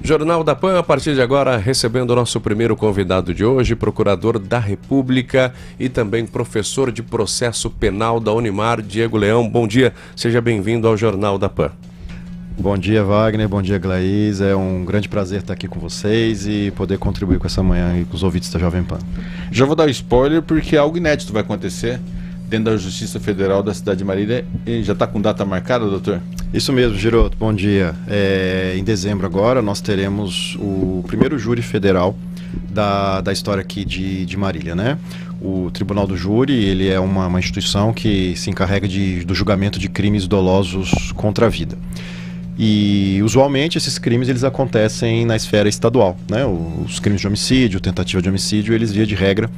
Jornal da Pan, a partir de agora, recebendo o nosso primeiro convidado de hoje, procurador da República e também professor de processo penal da Unimar, Diego Leão. Bom dia, seja bem-vindo ao Jornal da Pan. Bom dia, Wagner, bom dia, Glaís. É um grande prazer estar aqui com vocês e poder contribuir com essa manhã e com os ouvintes da Jovem Pan. Já vou dar um spoiler porque algo inédito vai acontecer dentro da Justiça Federal da cidade de Marília. E já está com data marcada, doutor? Isso mesmo, Giroto, bom dia. Em dezembro agora nós teremos o primeiro júri federal da história aqui de Marília, né? O Tribunal do Júri, ele é uma instituição que se encarrega do julgamento de crimes dolosos contra a vida. E usualmente esses crimes eles acontecem na esfera estadual, né? Os crimes de homicídio, tentativa de homicídio, eles via de regra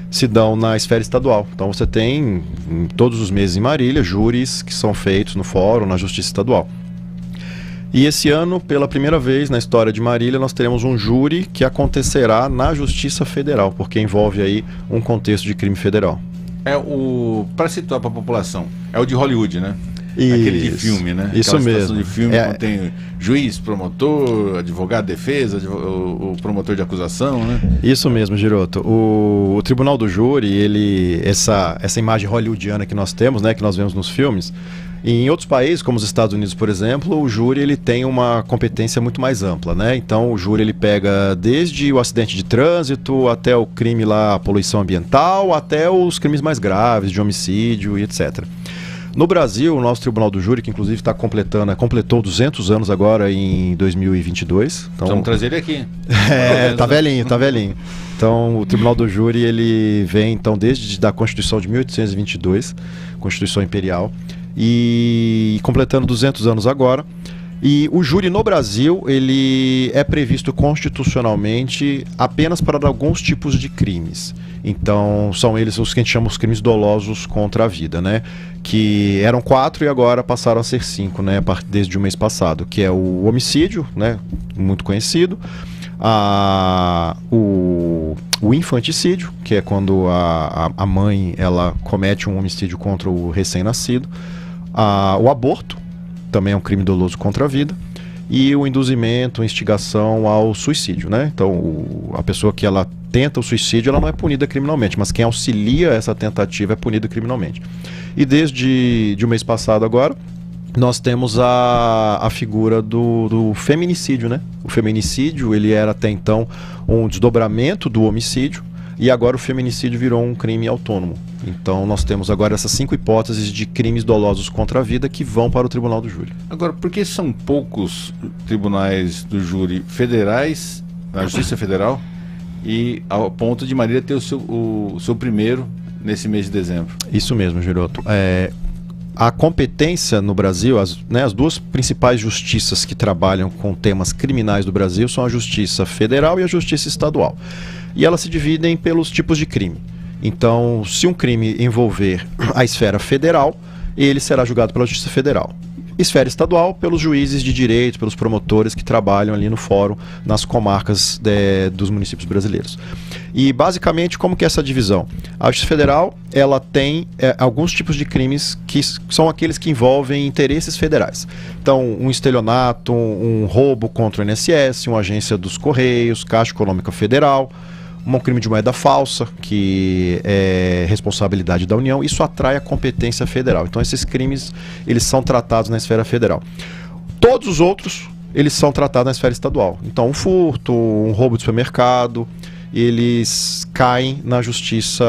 se dão na esfera estadual. Então você tem todos os meses em Marília júris que são feitos no fórum, na Justiça Estadual. E esse ano, pela primeira vez na história de Marília, nós teremos um júri que acontecerá na Justiça Federal, porque envolve aí um contexto de crime federal. Para situar para a população, é o de Hollywood, né? Isso, aquele de filme, né? Isso mesmo. De filme onde tem juiz, promotor, advogado de defesa, o promotor de acusação, né? Isso mesmo, Giroto. O Tribunal do Júri, essa imagem hollywoodiana que nós temos, né, que nós vemos nos filmes, em outros países, como os Estados Unidos, por exemplo, o júri ele tem uma competência muito mais ampla, né? Então o júri ele pega desde o acidente de trânsito até o crime lá, a poluição ambiental, até os crimes mais graves de homicídio e etc. No Brasil, o nosso Tribunal do Júri, que inclusive completou 200 anos agora em 2022. Então, vamos trazer ele aqui. Tá velhinho. Então, o Tribunal do Júri, ele vem então desde a Constituição de 1822, Constituição Imperial, e completando 200 anos agora. E o júri no Brasil, ele é previsto constitucionalmente apenas para alguns tipos de crimes. Então, são eles os que a gente chama os crimes dolosos contra a vida, né? Que eram 4 e agora passaram a ser 5, né? Desde o mês passado, que é o homicídio, né? Muito conhecido. O infanticídio, que é quando a mãe ela comete um homicídio contra o recém-nascido. O aborto, também é um crime doloso contra a vida, e o induzimento, a instigação ao suicídio, né? Então, a pessoa que ela tenta o suicídio, ela não é punida criminalmente, mas quem auxilia essa tentativa é punido criminalmente. E desde o mês passado agora, nós temos a figura do feminicídio, né? O feminicídio, ele era até então um desdobramento do homicídio, e agora o feminicídio virou um crime autônomo. Então nós temos agora essas 5 hipóteses de crimes dolosos contra a vida que vão para o Tribunal do Júri. Agora, por que são poucos tribunais do júri federais, na Justiça Federal, e ao ponto de Marília ter o seu primeiro nesse mês de dezembro? Isso mesmo, Giroto. A competência no Brasil, as 2 principais justiças que trabalham com temas criminais do Brasil são a Justiça Federal e a Justiça Estadual. E elas se dividem pelos tipos de crime. Então, se um crime envolver a esfera federal, ele será julgado pela Justiça Federal. Esfera estadual, pelos juízes de direito, pelos promotores que trabalham ali no fórum, nas comarcas dos municípios brasileiros. E, basicamente, como que é essa divisão? A Justiça Federal, ela tem alguns tipos de crimes que são aqueles que envolvem interesses federais. Então, um estelionato, um roubo contra o INSS, uma agência dos Correios, Caixa Econômica Federal, um crime de moeda falsa, que é responsabilidade da União, isso atrai a competência federal. Então esses crimes, eles são tratados na esfera federal. Todos os outros, eles são tratados na esfera estadual. Então um furto, um roubo de supermercado, eles caem na justiça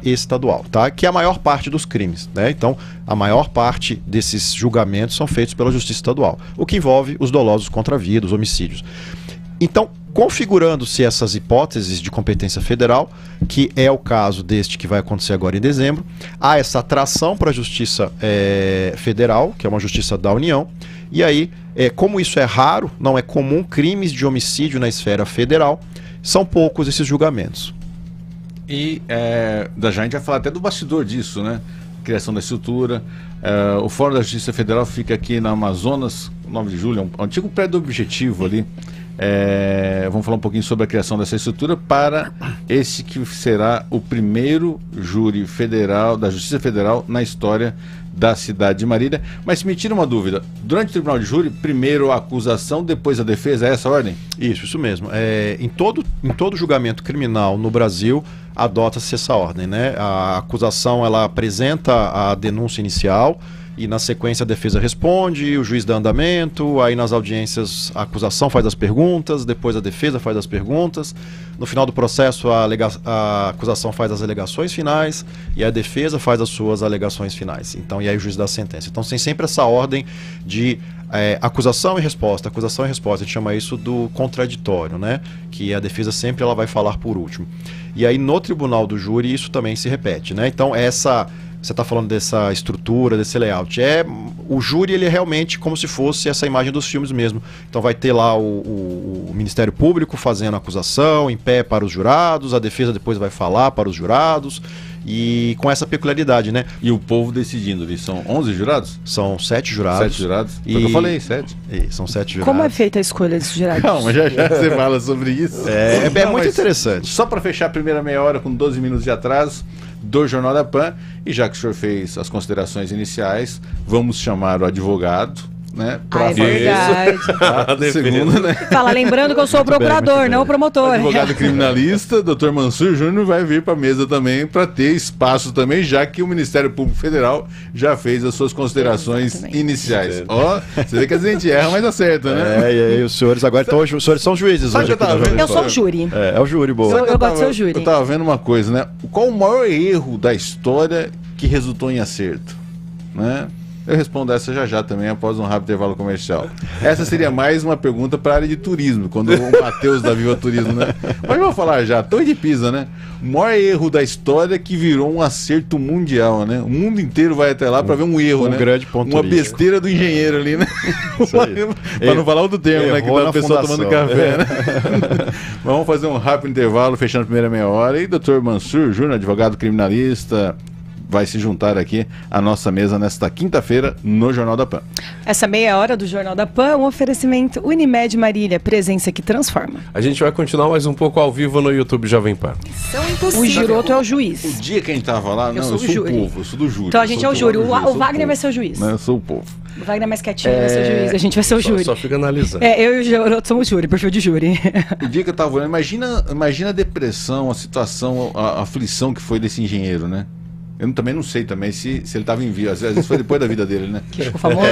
estadual, tá? Que é a maior parte dos crimes, né? Então a maior parte desses julgamentos são feitos pela justiça estadual, o que envolve os dolosos contra a vida, os homicídios. Então, configurando-se essas hipóteses de competência federal, que é o caso deste que vai acontecer agora em dezembro, há essa atração para a Justiça Federal, que é uma justiça da União, e aí, como isso é raro, não é comum crimes de homicídio na esfera federal, são poucos esses julgamentos. E a gente vai falar até do bastidor disso, né? Criação da estrutura. O Fórum da Justiça Federal fica aqui na Amazonas, 9 de julho, é um antigo prédio objetivo ali, Vamos falar um pouquinho sobre a criação dessa estrutura para esse que será o primeiro júri federal, da Justiça Federal, na história da cidade de Marília. Mas me tira uma dúvida, durante o tribunal de júri, primeiro a acusação, depois a defesa, é essa a ordem? Isso mesmo. Em todo julgamento criminal no Brasil, adota-se essa ordem, né? A acusação, ela apresenta a denúncia inicial e na sequência a defesa responde, o juiz dá andamento, aí nas audiências a acusação faz as perguntas, depois a defesa faz as perguntas, no final do processo a acusação faz as alegações finais e a defesa faz as suas alegações finais. Então, e aí o juiz dá a sentença. Então tem sempre essa ordem de acusação e resposta, acusação e resposta. A gente chama isso do contraditório, né? Que a defesa sempre ela vai falar por último. E aí no tribunal do júri isso também se repete, né? Então você está falando dessa estrutura, desse layout. O júri, ele é realmente como se fosse essa imagem dos filmes mesmo. Então vai ter lá o Ministério Público fazendo a acusação, em pé para os jurados, a defesa depois vai falar para os jurados, e com essa peculiaridade, né? E o povo decidindo ali, são 11 jurados? São 7 jurados. 7 jurados? Foi o que eu falei, 7. São 7 jurados. Como é feita a escolha desses jurados? Calma, já você fala sobre isso. É muito interessante. Só para fechar a primeira meia hora com 12 minutos de atraso do Jornal da Pan, e já que o senhor fez as considerações iniciais, vamos chamar o advogado, né? É verdade. Segundo, né? Fala, lembrando que eu sou o procurador, não o promotor. O advogado criminalista, Dr. Mansur Júnior, vai vir para a mesa também para ter espaço também, já que o Ministério Público Federal já fez as suas considerações iniciais. Ó, você vê que a gente erra, mas acerta, né? E aí os senhores agora estão, os senhores são juízes. Sabe hoje que eu tava vendo? Eu sou o júri. É o júri, boa. Eu gosto de ser o júri. Eu tava vendo uma coisa, né? Qual o maior erro da história que resultou em acerto, né? Eu respondo essa já também, após um rápido intervalo comercial. Essa seria mais uma pergunta para a área de turismo, quando o Matheus da Viva Turismo, né? Mas eu vou falar já, Torre de Pisa, né? O maior erro da história que virou um acerto mundial, né? O mundo inteiro vai até lá para ver um erro, né? Grande ponto uma besteira do engenheiro ali, né? Para não falar outro termo, né? Que tá o pessoal tomando café, né? Mas vamos fazer um rápido intervalo, fechando a primeira meia hora. E Dr. Mansur Júnior, advogado criminalista, vai se juntar aqui à nossa mesa nesta quinta-feira no Jornal da Pan. Essa meia hora do Jornal da Pan é um oferecimento Unimed Marília, presença que transforma. A gente vai continuar mais um pouco ao vivo no YouTube Jovem Pan. O Giroto é o juiz. O dia que a gente tava lá, eu sou o povo, eu sou do júri. Então a gente é o júri, o Wagner vai ser o juiz. Não, eu sou o povo. O Wagner é mais quietinho, vai ser o juiz, a gente vai ser o júri. Só fica analisando. Eu e o Giroto somos júri, perfil de júri. O dia que eu tava olhando, imagina a depressão, a situação, a aflição que foi desse engenheiro, né? Eu também não sei também se ele estava em vida. Às vezes foi depois da vida dele, né? Que ficou famoso.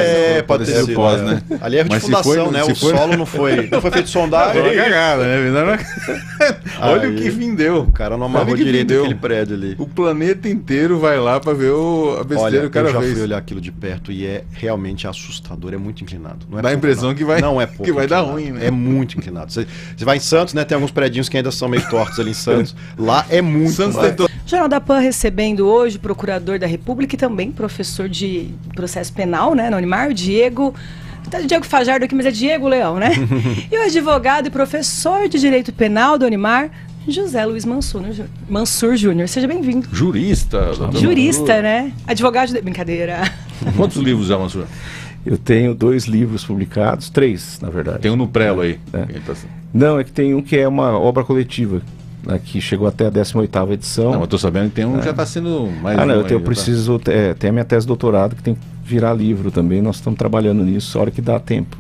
Pode ser o pós, né? Ali é de fundação, né? O solo não foi feito sondagem. Foi uma cagada, né? Olha o que fim deu. O cara não amarrou direito aquele prédio ali. O planeta inteiro vai lá para ver a besteira que o cara fez. Eu já fui olhar aquilo de perto e é realmente assustador, é muito inclinado. Dá a impressão que vai, não é pouco que vai dar ruim, né? É muito inclinado. Você vai em Santos, né? Tem alguns prédios que ainda são meio tortos ali em Santos. Lá é muito. Santos tentou. Jornal da Pan recebendo hoje o procurador da República e também professor de processo penal, né, na Unimar, o Diego Fajardo aqui, mas é Diego Leão, né? E o advogado e professor de Direito Penal da Unimar, José Luiz Mansur Júnior. Seja bem-vindo. Jurista. Jurista, né? Advogado de... Brincadeira. Quantos livros já, Mansur? Eu tenho 2 livros publicados, 3, na verdade. Tem um no prelo aí. Não, é que tem um que é uma obra coletiva, né, que chegou até a 18ª edição. Não, eu tô sabendo que tem um que já está sendo mais... eu preciso... Tem a minha tese de doutorado que tem que virar livro também. Nós estamos trabalhando nisso, a hora que dá tempo.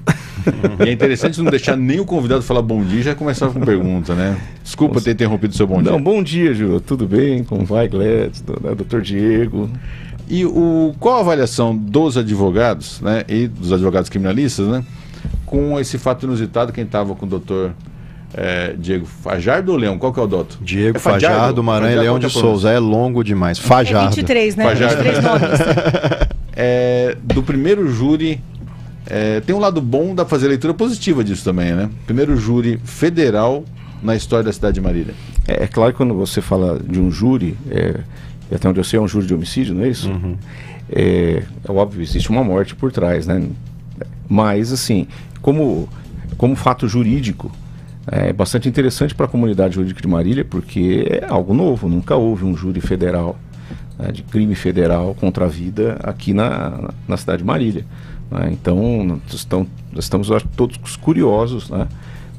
E é interessante não deixar nem o convidado falar bom dia e já começar com pergunta, né? Desculpa ter interrompido o seu bom dia. Não, bom dia, Júlio. Tudo bem? Como vai, Gladys, Dr. Diego? E qual a avaliação dos advogados, né, e dos advogados criminalistas, né, com esse fato inusitado? Quem estava com o doutor Diego Fajardo ou Leão? Qual que é o doutor? Diego Fajardo Maranhão Leão de Souza. É longo demais. Fajardo. 23, né? Fajardo. 23 nomes. Do primeiro júri, tem um lado bom, dá pra fazer leitura positiva disso também, né? Primeiro júri federal na história da cidade de Marília. É claro que quando você fala de um júri, até onde eu sei é um júri de homicídio, não é isso? Uhum. É óbvio, existe uma morte por trás, né? Mas, assim, como fato jurídico, é bastante interessante para a comunidade jurídica de Marília, porque é algo novo, nunca houve um júri federal, né, de crime federal contra a vida aqui na cidade de Marília, né? Então, nós estamos, acho, todos curiosos, né,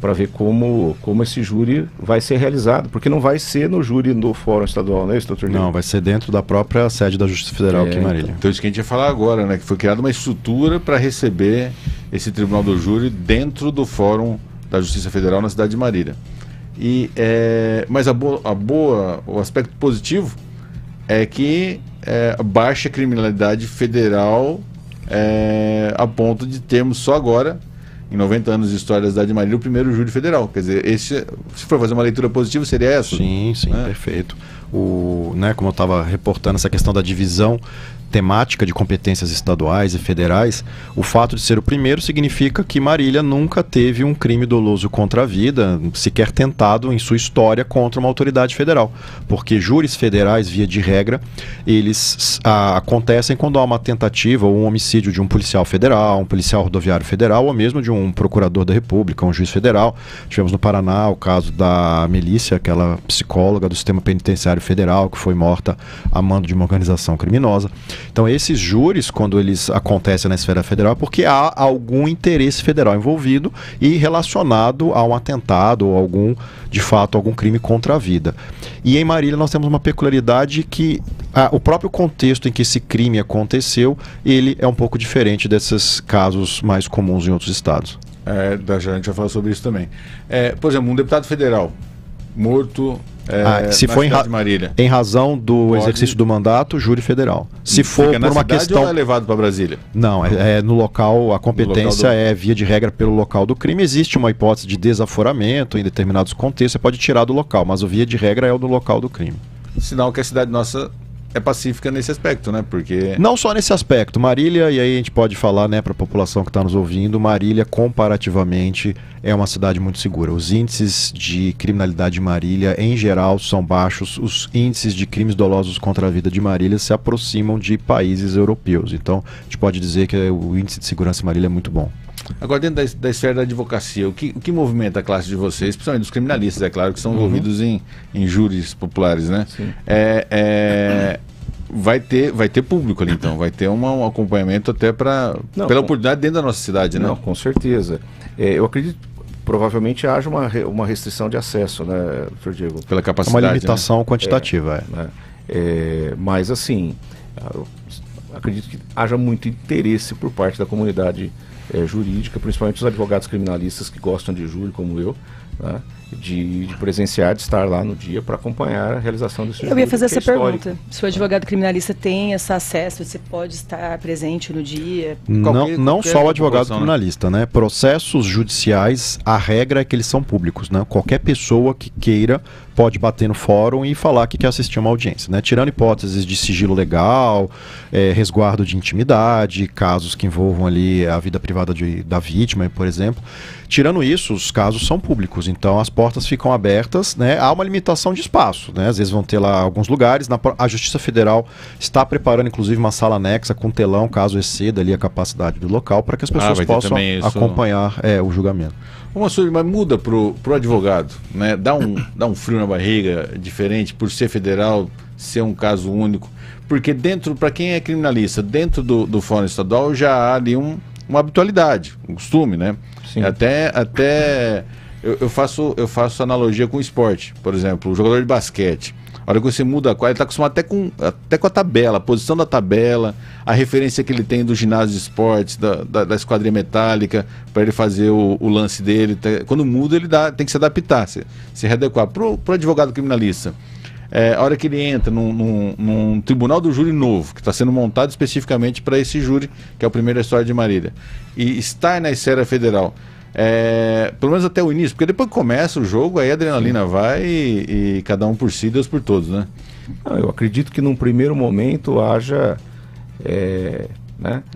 para ver como esse júri vai ser realizado, porque não vai ser no júri do Fórum Estadual, não é isso, doutor Diego? Não, vai ser dentro da própria sede da Justiça Federal aqui em Marília. Então isso que a gente ia falar agora, né? Que foi criada uma estrutura para receber esse Tribunal do Júri dentro do Fórum da Justiça Federal na cidade de Marília. Mas o aspecto positivo é que baixa a criminalidade federal a ponto de termos só agora, em 90 anos de história da cidade de Marília, o primeiro júri federal. Quer dizer, se for fazer uma leitura positiva, seria essa? Sim, perfeito. Como eu estava reportando essa questão da divisão temática de competências estaduais e federais, o fato de ser o primeiro significa que Marília nunca teve um crime doloso contra a vida, sequer tentado em sua história contra uma autoridade federal. Porque júris federais, via de regra, eles acontecem quando há uma tentativa ou um homicídio de um policial federal, um policial rodoviário federal, ou mesmo de um procurador da República, um juiz federal. Tivemos no Paraná o caso da Melícia, aquela psicóloga do sistema penitenciário federal, que foi morta a mando de uma organização criminosa. Então esses júris, quando eles acontecem na esfera federal, é porque há algum interesse federal envolvido e relacionado a um atentado ou de fato, algum crime contra a vida. E em Marília nós temos uma peculiaridade que o próprio contexto em que esse crime aconteceu, ele é um pouco diferente desses casos mais comuns em outros estados. A gente vai falar sobre isso também. Por exemplo, um deputado federal morto se for em razão do exercício do mandato, júri federal. Se for por uma questão, ou é levado para Brasília? Não, no local, a competência é via de regra pelo local do crime. Existe uma hipótese de desaforamento em determinados contextos, você pode tirar do local, mas o via de regra é o do local do crime. Sinal que a cidade nossa é pacífica nesse aspecto, né? Porque não só nesse aspecto. Marília, e aí a gente pode falar, né, para a população que está nos ouvindo, Marília comparativamente é uma cidade muito segura. Os índices de criminalidade de Marília, em geral, são baixos. Os índices de crimes dolosos contra a vida de Marília se aproximam de países europeus. Então, a gente pode dizer que o índice de segurança em Marília é muito bom. Agora, dentro da esfera da advocacia, o que movimenta a classe de vocês, principalmente dos criminalistas, é claro, que são envolvidos em júris populares, né? Sim. Vai ter público ali, então, vai ter um acompanhamento até pela oportunidade dentro da nossa cidade, né? Não, com certeza. Eu acredito que provavelmente haja uma restrição de acesso, né, doutor Diego? Pela capacidade. Uma limitação quantitativa, mas, assim, acredito que haja muito interesse por parte da comunidade jurídica, principalmente os advogados criminalistas que gostam de júri, como eu, né, de presenciar, de estar lá no dia para acompanhar a realização desse júri. Eu ia fazer essa pergunta. Se o advogado criminalista tem esse acesso, você pode estar presente no dia? Não só o advogado criminalista, né? Processos judiciais, a regra é que eles são públicos, né? Qualquer pessoa que queira pode bater no fórum e falar que quer assistir uma audiência, né? Tirando hipóteses de sigilo legal, resguardo de intimidade, casos que envolvam ali a vida privada da vítima, por exemplo. Tirando isso, os casos são públicos, então as portas ficam abertas, né? Há uma limitação de espaço, né? Às vezes vão ter lá alguns lugares. A Justiça Federal está preparando, inclusive, uma sala anexa com telão, caso exceda ali a capacidade do local, para que as pessoas possam acompanhar o julgamento. Mas muda pro advogado, né? Dá um frio na barriga diferente por ser federal, ser um caso único, porque para quem é criminalista, dentro do Fórum Estadual já há ali uma habitualidade, um costume, né? Sim. Até eu faço analogia com o esporte, por exemplo, o jogador de basquete. A hora que você muda a quadra, ele está acostumado até com a tabela, a posição da tabela, a referência que ele tem do ginásio de esportes, da esquadrilha metálica, para ele fazer o lance dele. Quando muda, ele tem que se adaptar, se readequar. Para o advogado criminalista, a hora que ele entra num tribunal do júri novo, que está sendo montado especificamente para esse júri, que é o primeiro da história de Marília, e estar na esfera federal, pelo menos até o início, porque depois que começa o jogo, aí a adrenalina vai e cada um por si, Deus por todos, né? Eu acredito que num primeiro momento haja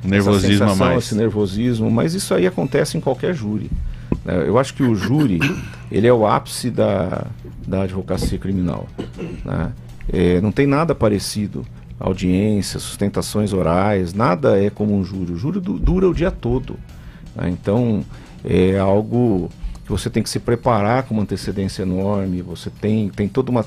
nervosismo a mais. Esse nervosismo, mas isso aí acontece em qualquer júri. Eu acho que o júri, ele é o ápice da advocacia criminal, né? Não tem nada parecido. Audiências, sustentações orais, nada é como um júri. O júri dura o dia todo, né? Então é algo que você tem que se preparar com uma antecedência enorme. Você tem toda uma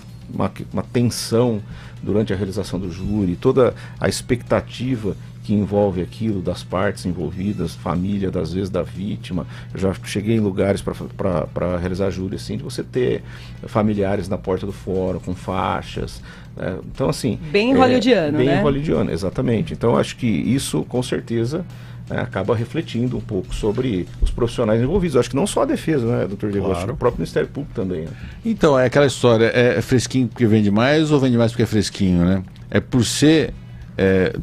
tensão durante a realização do júri, toda a expectativa que envolve aquilo, das partes envolvidas, família, às vezes da vítima. Eu já cheguei em lugares para realizar júri, assim, de você ter familiares na porta do fórum, com faixas. Então, assim... Bem hollywoodiano, né? Bem hollywoodiano, exatamente. Então, acho que isso, com certeza, acaba refletindo um pouco sobre os profissionais envolvidos. Eu acho que não só a defesa, né, doutor Diego? Acho que o próprio Ministério Público também. Né? Então, é aquela história, é fresquinho porque vende mais ou vende mais porque é fresquinho, né? É por ser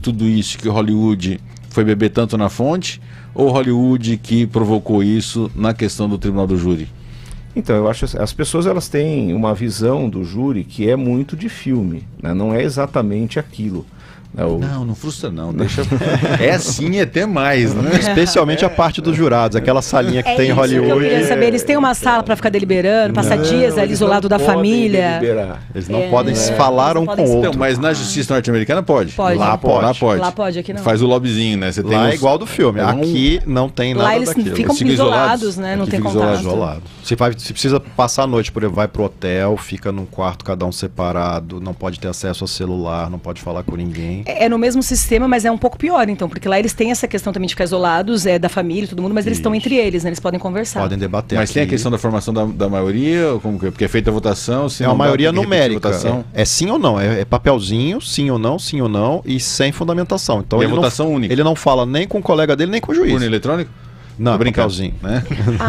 tudo isso que Hollywood foi beber tanto na fonte, ou Hollywood que provocou isso na questão do tribunal do júri? Então, eu acho que as pessoas elas têm uma visão do júri que é muito de filme, né? Não é exatamente aquilo. Não frustra não, deixa... É assim, até mais, né? Especialmente a parte dos jurados, aquela salinha que tem em Hollywood. Eu queria saber, eles têm uma sala para ficar deliberando, passar dias ali isolado da família. Eles não podem falar um com o outro. Então, mas na justiça norte-americana pode. Lá pode. Lá pode, aqui não. Faz o lobbyzinho, né? Você tem lá é igual do filme, aqui não tem nada lá eles daquilo. Ficam isolados, né? Não tem contato. Isolado. Se precisa passar a noite, por exemplo, vai pro hotel, fica num quarto cada um separado, não pode ter acesso ao celular, não pode falar com ninguém. É no mesmo sistema, mas é um pouco pior, então, porque lá eles têm essa questão também de ficar isolados, da família, todo mundo, mas eles estão entre eles, né? Eles podem conversar. Podem debater. Mas aqui. tem a questão da formação da maioria, ou como que é? Porque é feita a votação, se é uma maioria numérica. Votação. É sim ou não, é papelzinho, sim ou não, e sem fundamentação. Então e ele a votação única. Ele não fala nem com o colega dele, nem com o juiz. Urna eletrônico? Não, papelzinho, né?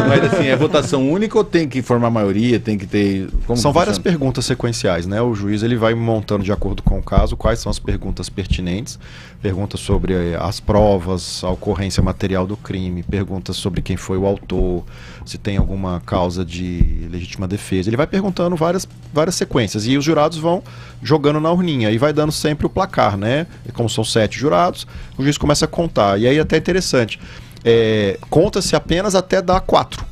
Mas assim, é votação única ou tem que formar maioria, tem que ter... São várias perguntas sequenciais, né? O juiz ele vai montando de acordo com o caso quais são as perguntas pertinentes, perguntas sobre as provas, a ocorrência material do crime, perguntas sobre quem foi o autor, se tem alguma causa de legítima defesa. Ele vai perguntando várias sequências e os jurados vão jogando na urninha e vai dando sempre o placar, né? E como são 7 jurados, o juiz começa a contar. E aí até é interessante. Conta-se apenas até dar 4.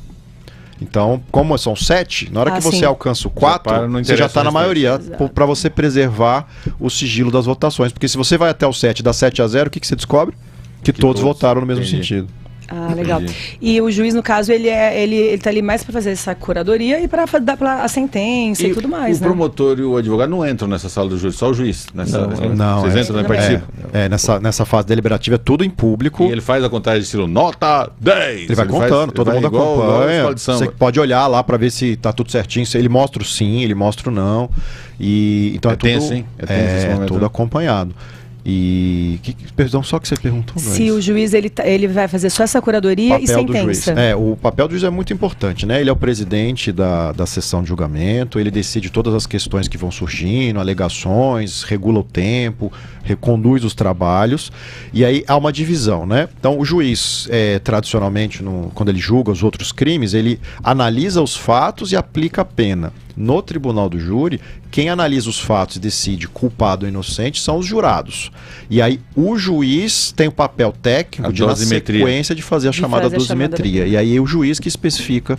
Então, como são 7, na hora que você alcança o 4, você já está na maioria, para você preservar o sigilo das votações. Porque se você vai até o 7 e dá 7-0, o que você descobre? Que todos votaram no mesmo sentido. Ah, legal. E o juiz, no caso, ele tá ali mais para fazer essa curadoria e para dar a sentença e tudo mais, o promotor e o advogado não entram nessa sala do júri, só o juiz. Não. Vocês entram, não participam? Nessa fase deliberativa é tudo em público. E ele faz a contagem de estilo nota 10. Ele vai contando, todo mundo acompanha. Você pode olhar lá para ver se tá tudo certinho. Se ele mostra o sim, ele mostra o não. E então é tudo acompanhado. Perdão, só que você perguntou. Se o juiz ele vai fazer só essa curadoria e sentença. O papel do juiz é muito importante, né? Ele é o presidente da sessão de julgamento, ele decide todas as questões que vão surgindo, alegações, regula o tempo, reconduz os trabalhos, e aí há uma divisão, né? Então o juiz, tradicionalmente, quando ele julga os outros crimes, ele analisa os fatos e aplica a pena. No tribunal do júri, quem analisa os fatos e decide culpado ou inocente são os jurados. E aí o juiz tem o papel técnico na sequência de fazer a chamada dosimetria. E aí é o juiz que especifica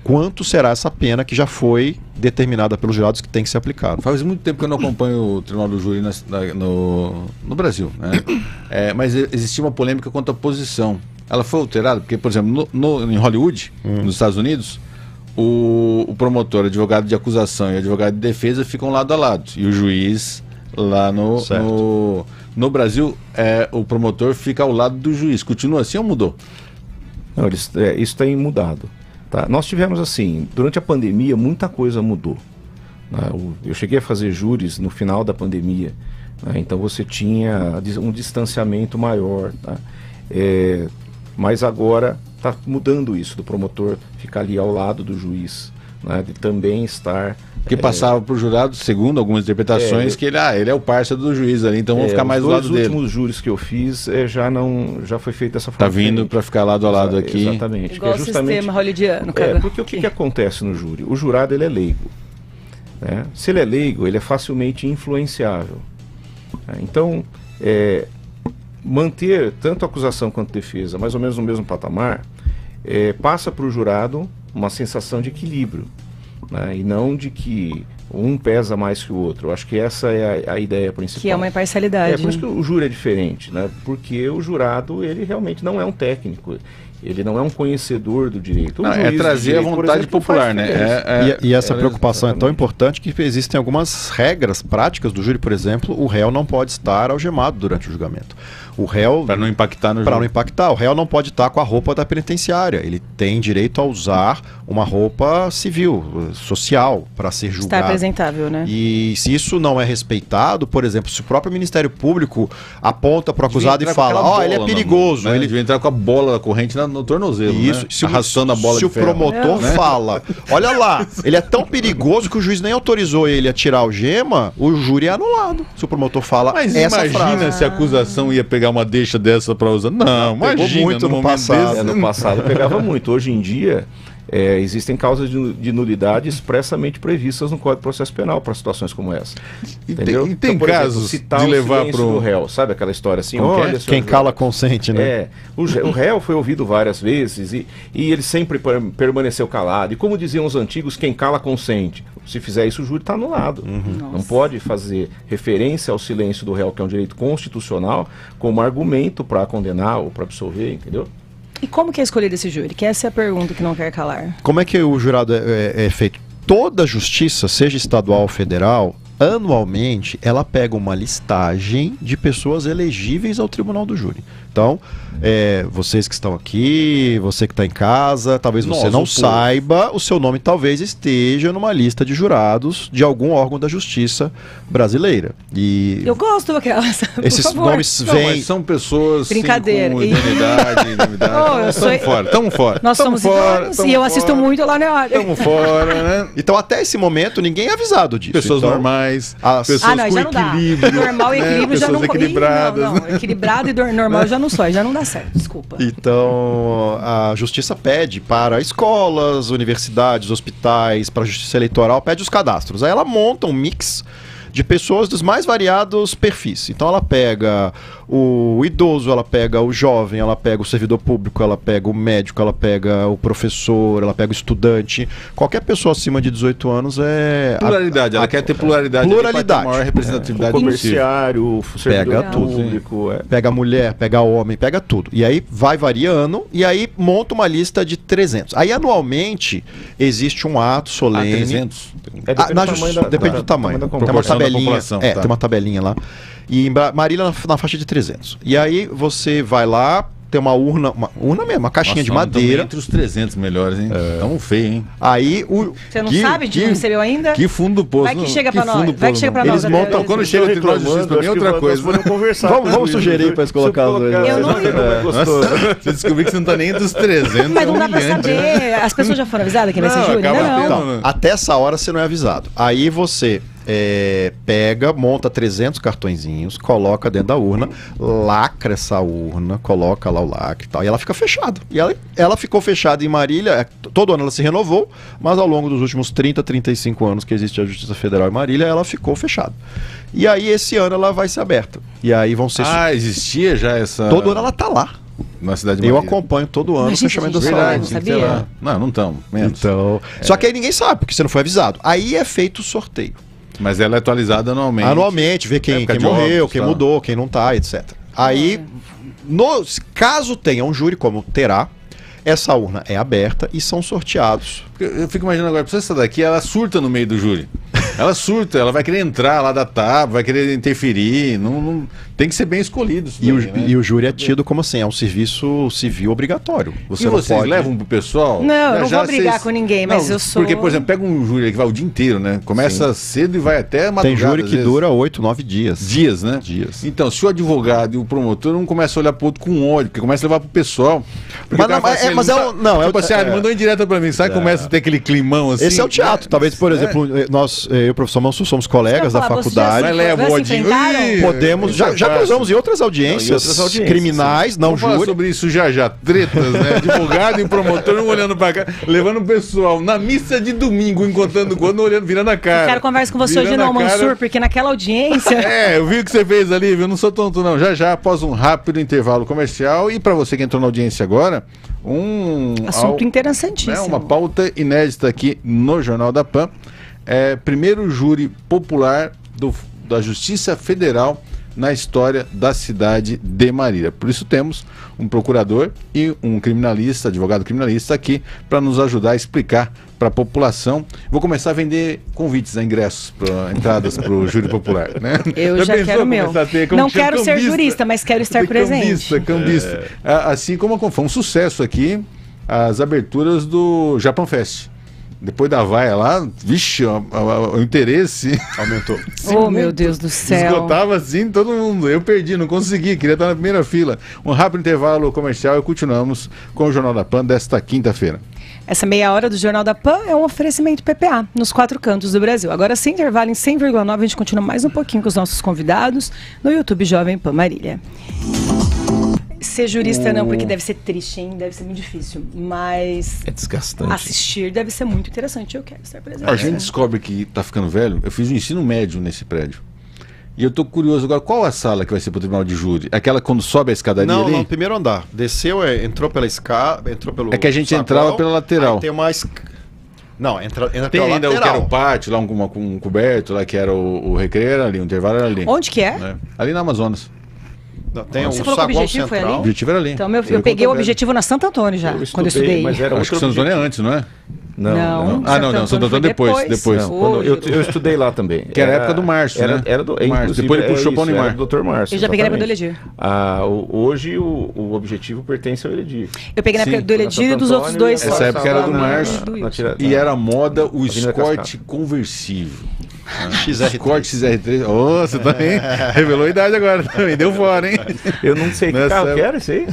quanto será essa pena que já foi determinada pelos jurados que tem que ser aplicada. Faz muito tempo que eu não acompanho o tribunal do júri no Brasil, né? Mas existia uma polêmica quanto à posição. Ela foi alterada, porque, por exemplo, em Hollywood, nos Estados Unidos, o promotor, advogado de acusação e advogado de defesa ficam lado a lado. E o juiz lá no Brasil, o promotor fica ao lado do juiz. Continua assim ou mudou? Não, isso tem mudado. Tá? Nós tivemos assim, durante a pandemia, muita coisa mudou. Eu cheguei a fazer júris no final da pandemia. Então você tinha um distanciamento maior. Tá? Mas agora está mudando isso, do promotor ficar ali ao lado do juiz, né, de também estar... Porque passava para o jurado, segundo algumas interpretações, que ele é o parceiro do juiz ali, então vamos ficar mais do lado dele. Os últimos júris que eu fiz já foi feito dessa Está forma. vindo para ficar lado a lado aqui. Exatamente. Igual o sistema hollywoodiano. Porque o que acontece no júri? O jurado ele é leigo. Né? Se ele é leigo, ele é facilmente influenciável. Então, manter tanto a acusação quanto a defesa mais ou menos no mesmo patamar, passa para o jurado uma sensação de equilíbrio, né? E não de que um pesa mais que o outro. Eu acho que essa é a ideia principal. Que é uma imparcialidade. Por isso que o júri é diferente, né? Porque o jurado, ele realmente não é um técnico. Ele não é um conhecedor do direito. É trazer a vontade popular, né? E essa preocupação é tão importante que existem algumas regras práticas do júri. Por exemplo, o réu não pode estar algemado durante o julgamento. O réu... Para não impactar no Para não júri. impactar. O réu não pode estar com a roupa da penitenciária. Ele tem direito a usar uma roupa civil, social, para ser Está julgado. apresentável, né? E se isso não é respeitado, por exemplo, se o próprio Ministério Público aponta para o acusado e fala, ó, ele é perigoso, Ele ele... devia entrar com a bola da corrente no tornozelo, Isso, né? se o- Arrastando a bola se de o ferro. promotor fala, olha lá, ele é tão perigoso que o juiz nem autorizou ele a tirar a algema, o júri é anulado. Se o promotor fala Mas essa imagina frase. se a acusação ia pegar uma deixa dessa para usar. Não, Pegou imagina. muito no momento passado. desse, No passado pegava muito. Hoje em dia, existem causas de nulidade expressamente previstas no Código de Processo Penal para situações como essa. E Entendeu? tem, e tem por exemplo, casos citar de o levar silêncio pro... do réu, sabe aquela história assim? Como que é? Olha, senhor Quem juiz, cala consente, né? o réu foi ouvido várias vezes e ele sempre permaneceu calado. E como diziam os antigos, quem cala consente. Se fizer isso, o júri está anulado. Não pode fazer referência ao silêncio do réu, que é um direito constitucional, como argumento para condenar ou para absolver, entendeu? E como que é escolhido esse júri? Que essa é a pergunta que não quer calar. Como é que o jurado é feito? Toda justiça, seja estadual ou federal, anualmente ela pega uma listagem de pessoas elegíveis ao tribunal do júri. Então, vocês que estão aqui, você que está em casa, talvez você Nós, não o povo. saiba, o seu nome talvez esteja numa lista de jurados de algum órgão da justiça brasileira. E Eu gosto daquelas. esses por favor. nomes Não, vêm... mas são pessoas sim, Brincadeira. com idoneidade, Oh, eu sou- Estamos fora, estamos fora. Nós somos idôneos e eu assisto muito lá na hora. Estamos fora, né? Então, até esse momento, ninguém é avisado disso. Pessoas Então, normais, as- pessoas Não, com já não dá. equilíbrio. Normal e né? equilíbrio já pessoas não... equilibradas. Ih, não, equilibrado e normal eu já não sou, já não dá certo, desculpa. Então, a justiça pede para escolas, universidades, hospitais, para a justiça eleitoral, pede os cadastros. Aí ela monta um mix de pessoas dos mais variados perfis. Então ela pega o idoso, ela pega o jovem, ela pega o servidor público, ela pega o médico, ela pega o professor, ela pega o estudante. Qualquer pessoa acima de 18 anos é... Pluralidade, ela quer ter pluralidade. Pluralidade. Para ter maior representatividade O possível. comerciário, o servidor Pega tudo. público. Pega mulher, pega homem, pega tudo. E aí vai variando e aí monta uma lista de 300. Aí anualmente existe um ato solene. 300? Depende do tamanho. da Tem uma proporção da tabelinha, população, tá. tem uma tabelinha lá. E em Marília na faixa de 300. E aí você vai lá, tem uma urna mesmo, uma caixinha de Nossa, nós estamos madeira. entre os 300 melhores, hein? Tamo feio, hein? Aí Você não sabe? A gente não recebeu ainda? Que fundo do poço. Vai que não, chega que pra nós, fundo do vai que poço, chega pra não. nós, Eles montam, Adriano. quando chega o Tribunal de Justiça, pra mim é outra coisa. Vamos sugerir pra eles colocar os dois. Eu não- Você descobriu que você não tá nem entre os 300. Mas não é dá pra humilhante, né? saber. As pessoas já foram avisadas que vai ser Não, júri? acaba Ainda não. tendo- Não, até essa hora você não é avisado. Aí você pega, monta 300 cartõezinhos, coloca dentro da urna, lacra essa urna, coloca lá o lacre e tal, e ela fica fechada. E ela ficou fechada em Marília, todo ano ela se renovou, mas ao longo dos últimos 30, 35 anos que existe a Justiça Federal em Marília, ela ficou fechada. E aí esse ano ela vai ser aberta. E aí vão ser... Ah, existia já essa... Todo ano ela tá lá. Na cidade de Eu Marília. acompanho todo ano o Mas, gente, fechamento da gente, sala. Verdade, Não tem que ter sabia? lá. Não estamos. Menos. Então, só que aí ninguém sabe, porque você não foi avisado. Aí é feito o sorteio. Mas ela é atualizada anualmente. Anualmente, ver quem Época de morreu, óbitos, quem tal. mudou, quem não tá, etc. Aí, caso tenha um júri, como terá, essa urna é aberta e são sorteados. Eu fico imaginando agora, essa daqui, ela surta no meio do júri. Ela surta, ela vai querer entrar lá da tábua, vai querer interferir. Tem que ser bem escolhido isso E daí, né? o júri é tido como assim, é um serviço civil obrigatório. Você E não vocês pode... levam pro pessoal? Não, eu Já- não já vou brigar vocês- com ninguém, mas eu sou- Porque, por exemplo, pega um júri que vai o dia inteiro, né? Começa cedo e vai até madrugada. Tem júri às que vezes. dura 8, 9 dias. Dias, né? Dias. Então, se o advogado e o promotor não começam a olhar pro outro com ódio, porque começa a levar pro pessoal. Porque Mas o cara não, fala é- mas é ele o- não, é o- tipo assim, ele é- mandou indireta pra mim, sabe? Começa a ter aquele climão assim. Esse é o teatro. Talvez, por exemplo, nós, eu e o professor Manso, somos colegas da Você já faculdade. Vai leva Já o se odinho. enfrentaram? Ih, Podemos, isso é já fácil. cruzamos em outras audiências, Não, em outras audiências, criminais, não Vamos falar júri. sobre isso já. Tretas, né? Advogado e promotor um olhando pra cá, levando o pessoal na missa de domingo, encontrando o outro, olhando, virando a cara. Eu quero conversa com você hoje Virando não, a cara. Mansur, porque naquela audiência... É, eu vi o que você fez ali, viu? Eu não sou tonto, não. Já, após um rápido intervalo comercial. E pra você que entrou na audiência agora, Assunto interessantíssimo. uma pauta inédita aqui no Jornal da PAN. Primeiro júri popular da Justiça Federal na história da cidade de Marília. Por isso temos um procurador e um criminalista, advogado criminalista aqui para nos ajudar a explicar para a população. Vou começar a vender convites, ingressos, entradas para o júri popular, né? Eu já quero o meu. Não quero ser jurista, mas quero estar presente. Cambista. Assim como foi um sucesso aqui as aberturas do Japan Fest. Depois da vaia lá, vixe, o interesse aumentou. Oh, meu Deus do céu. Esgotava assim todo mundo. Eu perdi, não consegui, queria estar na primeira fila. Um rápido intervalo comercial e continuamos com o Jornal da Pan desta quinta-feira. Essa meia hora do Jornal da Pan é um oferecimento PPA, nos 4 cantos do Brasil. Agora, sem intervalo, em 100,9, a gente continua mais um pouquinho com os nossos convidados no YouTube Jovem Pan Marília. Ser jurista não, porque deve ser triste, hein? Deve ser muito difícil. Mas é desgastante. Assistir deve ser muito interessante. Eu quero estar presente. A gente descobre que tá ficando velho. Eu fiz o ensino médio nesse prédio. E eu tô curioso agora, qual a sala que vai ser pro tribunal de júri? Aquela quando sobe a escadaria ali? Não, primeiro andar. Desceu, entrou pela escada, entrou pelo... É que a gente entrava pela lateral. Aí tem mais... Não, entra tem pela ainda lateral. o que era o pátio, lá um coberto, lá que era o recreio, era ali, o intervalo era ali. Onde que é? Né? Ali na Amazonas. Não, tem Você o falou que o saguão objetivo foi ali? O objetivo era ali. Então, eu peguei o objetivo na Santo Antônio já, quando eu estudei. Mas era Acho que Santo Antônio é antes, não é? Não. Santo Antônio depois. Não, eu estudei lá também. Que era a época do Márcio, né? Era do Márcio. Depois ele puxou para o Unimar. Era do Dr. Márcio. Eu já peguei na época do Eledir. Hoje o objetivo pertence ao Eledir. Eu peguei na época do Eledir e dos outros dois. Essa época era do Márcio. E era moda o Escort conversível. Escort XR3. Ô, você também revelou a idade agora. Também deu fora, hein? Eu não sei que carro que era isso aí.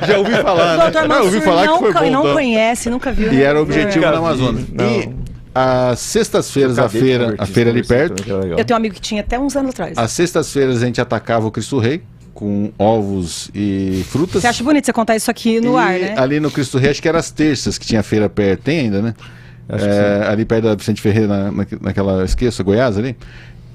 Já ouvi falar, né? Doutor Mansur ouvi falar que foi bom. Não conhece, nunca viu. E era o objetivo na Amazonas. E às sextas-feiras, a feira ali perto. Eu tenho um amigo que tinha até uns anos atrás. Às sextas-feiras a gente atacava o Cristo Rei com ovos e frutas. Você acha bonito você contar isso aqui no ar, né? Ali no Cristo Rei, acho que era as terças que tinha feira perto. Tem ainda, né? Ali perto da Vicente Ferreira, naquela, esqueça, Goiás ali.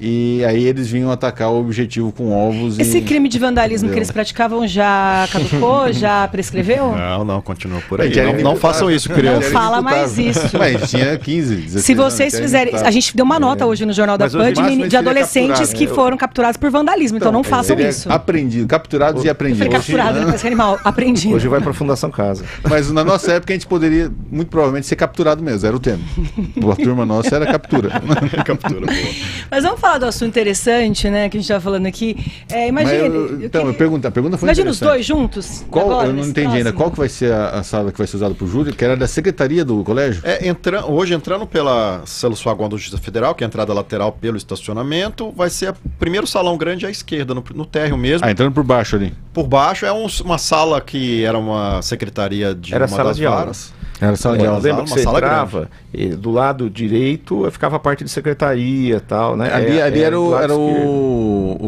E aí eles vinham atacar o objetivo com ovos. Esse crime de vandalismo que eles praticavam já caducou? Já prescreveu? Não, continua por aí. Não façam isso, criança. Não fala mais isso. Mas tinha 15, 16 Se vocês fizerem... A gente deu uma nota hoje no Jornal da Pan de adolescentes que foram capturados por vandalismo. Então não façam isso. Aprendido, capturados e aprendidos. Foi capturado, não parece animal. Aprendido. Hoje vai para a Fundação Casa. Mas na nossa época a gente poderia, muito provavelmente, ser capturado mesmo. Era o tema. A turma nossa era captura. Captura, boa. Mas vamos falar do assunto interessante, né, que a gente estava falando aqui. Imagina. A pergunta foi imagina os dois juntos. Eu não entendi ainda. Qual que vai ser a sala que vai ser usada por júri? Que era da secretaria do colégio? Hoje entrando pela Celso Saguão da Justiça Federal, que é a entrada lateral pelo estacionamento, vai ser o primeiro salão grande à esquerda, no térreo mesmo. Entrando por baixo ali. Por baixo é uma sala que era uma secretaria de era uma sala das de varas. Era sala de aula. Lembra que você entrava, do lado direito ficava a parte de secretaria e tal, né? Ali era o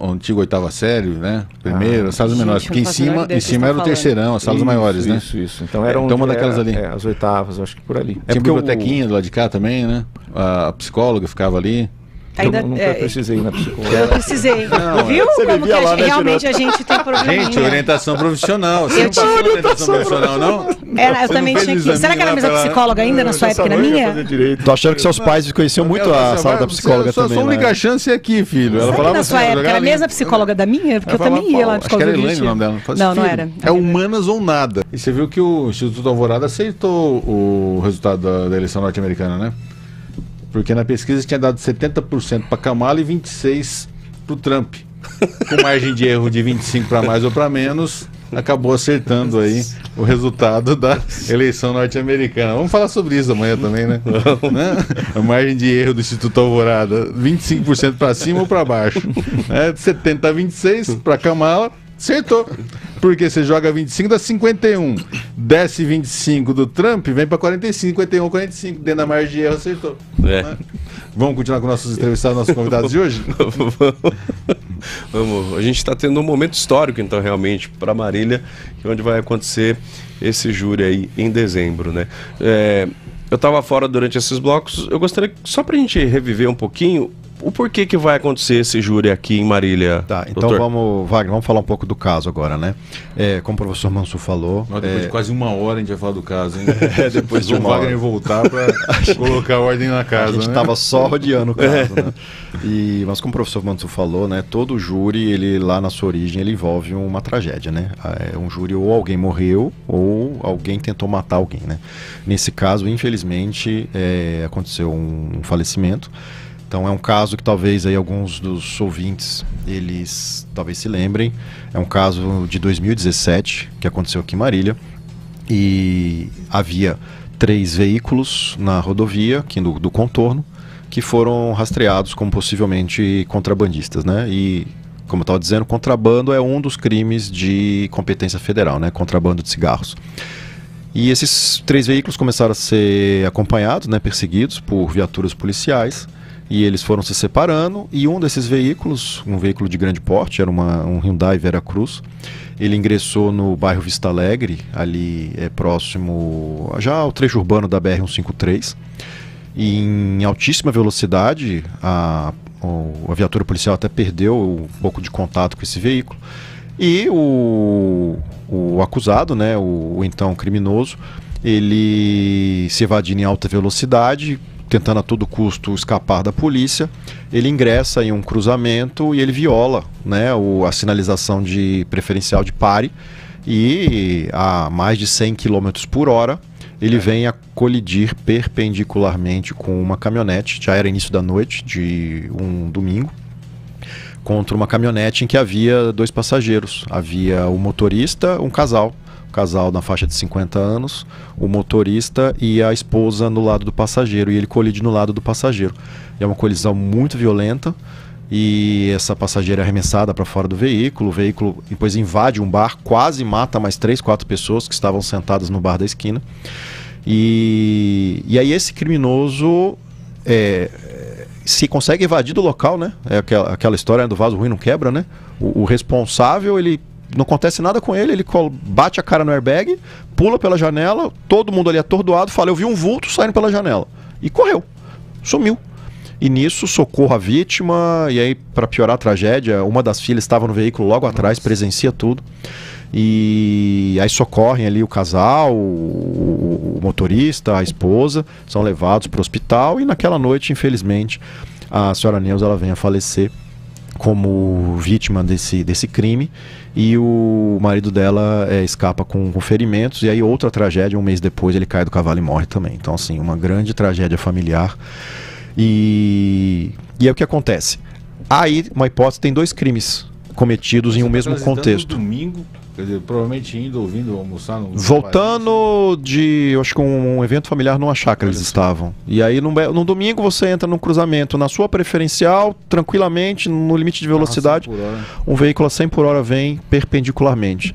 antigo oitava série, né? Primeiro, as salas menores. Porque em cima era o terceirão, as salas maiores, né? Isso. Então era uma daquelas ali. As oitavas, acho que por ali. Tinha bibliotequinha do lado de cá também, né? A psicóloga ficava ali. Ainda, eu nunca precisei ir na psicóloga. Eu precisei. Viu como que lá, né, realmente a gente tem problema? Gente, orientação profissional. Você Eu não passou orientação profissional, não? Eu também tinha que... Será que era a mesma psicóloga ainda na sua época, na minha? Tô achando que seus pais conheciam muito a sala da psicóloga também. Sua única chance é aqui, filho. Ela falava na sua época era a mesma psicóloga da minha? Porque eu também ia lá na psicóloga. Acho que era Elaine o nome dela. Não era. É humanas ou nada. E você viu que o Instituto Alvorada aceitou o resultado da eleição norte-americana, né? Porque na pesquisa tinha dado 70% para Kamala e 26% para o Trump. Com margem de erro de 25% para mais ou para menos, acabou acertando aí o resultado da eleição norte-americana. Vamos falar sobre isso amanhã também, né? A margem de erro do Instituto Alvorada, 25% para cima ou para baixo. 70% a 26% para Kamala. Acertou. Porque você joga 25, dá 51. Desce 25 do Trump, vem para 45, 51, 45. Dentro da margem de erro, acertou. Vamos continuar com nossos entrevistados, nossos convidados de hoje? Vamos. A gente está tendo um momento histórico, então, realmente, para Marília, que é onde vai acontecer esse júri aí em dezembro, né? Eu estava fora durante esses blocos. Eu gostaria, só para a gente reviver um pouquinho, o porquê que vai acontecer esse júri aqui em Marília? Tá, então doutor? Wagner, vamos falar um pouco do caso agora, né? Como o professor Mansur falou... Depois de quase uma hora a gente vai falar do caso, hein? Depois de o uma Wagner hora. voltar para colocar ordem na casa, A gente né? estava só rodeando o caso, né? Mas como o professor Mansur falou, né? Todo júri, ele lá na sua origem, ele envolve uma tragédia, né? Um júri ou alguém morreu ou alguém tentou matar alguém, né? Nesse caso, infelizmente, aconteceu um falecimento. Então é um caso que talvez aí alguns dos ouvintes, eles talvez se lembrem. É um caso de 2017 que aconteceu aqui em Marília. E havia 3 veículos na rodovia, aqui do contorno, que foram rastreados como possivelmente contrabandistas, né? E, como eu estava dizendo, contrabando é um dos crimes de competência federal, né? Contrabando de cigarros. E esses 3 veículos começaram a ser acompanhados, né? Perseguidos por viaturas policiais. E eles foram se separando, e um desses veículos, um veículo de grande porte, era um Hyundai Veracruz, ele ingressou no bairro Vista Alegre, ali próximo já ao trecho urbano da BR-153, e em altíssima velocidade, a viatura policial até perdeu um pouco de contato com esse veículo, e o acusado, né, o então criminoso, ele se evadindo em alta velocidade, tentando a todo custo escapar da polícia, ele ingressa em um cruzamento e ele viola, né, a sinalização de preferencial de pare, e a mais de 100 km por hora ele vem a colidir perpendicularmente com uma caminhonete, já era início da noite de um domingo, contra uma caminhonete em que havia 2 passageiros, havia o motorista, um casal na faixa de 50 anos, o motorista e a esposa no lado do passageiro, e ele colide no lado do passageiro. É uma colisão muito violenta, e essa passageira é arremessada para fora do veículo, o veículo depois invade um bar, quase mata mais 3, 4 pessoas que estavam sentadas no bar da esquina, e aí esse criminoso se consegue evadir do local, né? É aquela história do vaso ruim não quebra, né? O responsável, ele não acontece nada com ele, ele bate a cara no airbag, pula pela janela, todo mundo ali atordoado, fala, eu vi um vulto saindo pela janela. E correu, sumiu. E nisso, socorro a vítima, e aí, para piorar a tragédia, uma das filhas estava no veículo logo atrás, presencia tudo. E aí socorrem ali o casal, o motorista, a esposa, são levados para o hospital, e naquela noite, infelizmente, a senhora Neuza, ela vem a falecer como vítima desse crime, e o marido dela escapa com ferimentos, e aí outra tragédia, um mês depois ele cai do cavalo e morre também. Então assim, uma grande tragédia familiar, e é o que acontece. Aí, uma hipótese, tem 2 crimes cometidos em um mesmo contexto. Domingo, quer dizer, provavelmente ouvindo almoçar no voltando de, eu acho que um evento familiar numa chácara eles estavam. E aí no domingo você entra num cruzamento na sua preferencial, tranquilamente, no limite de velocidade, um veículo a 100 por hora vem perpendicularmente.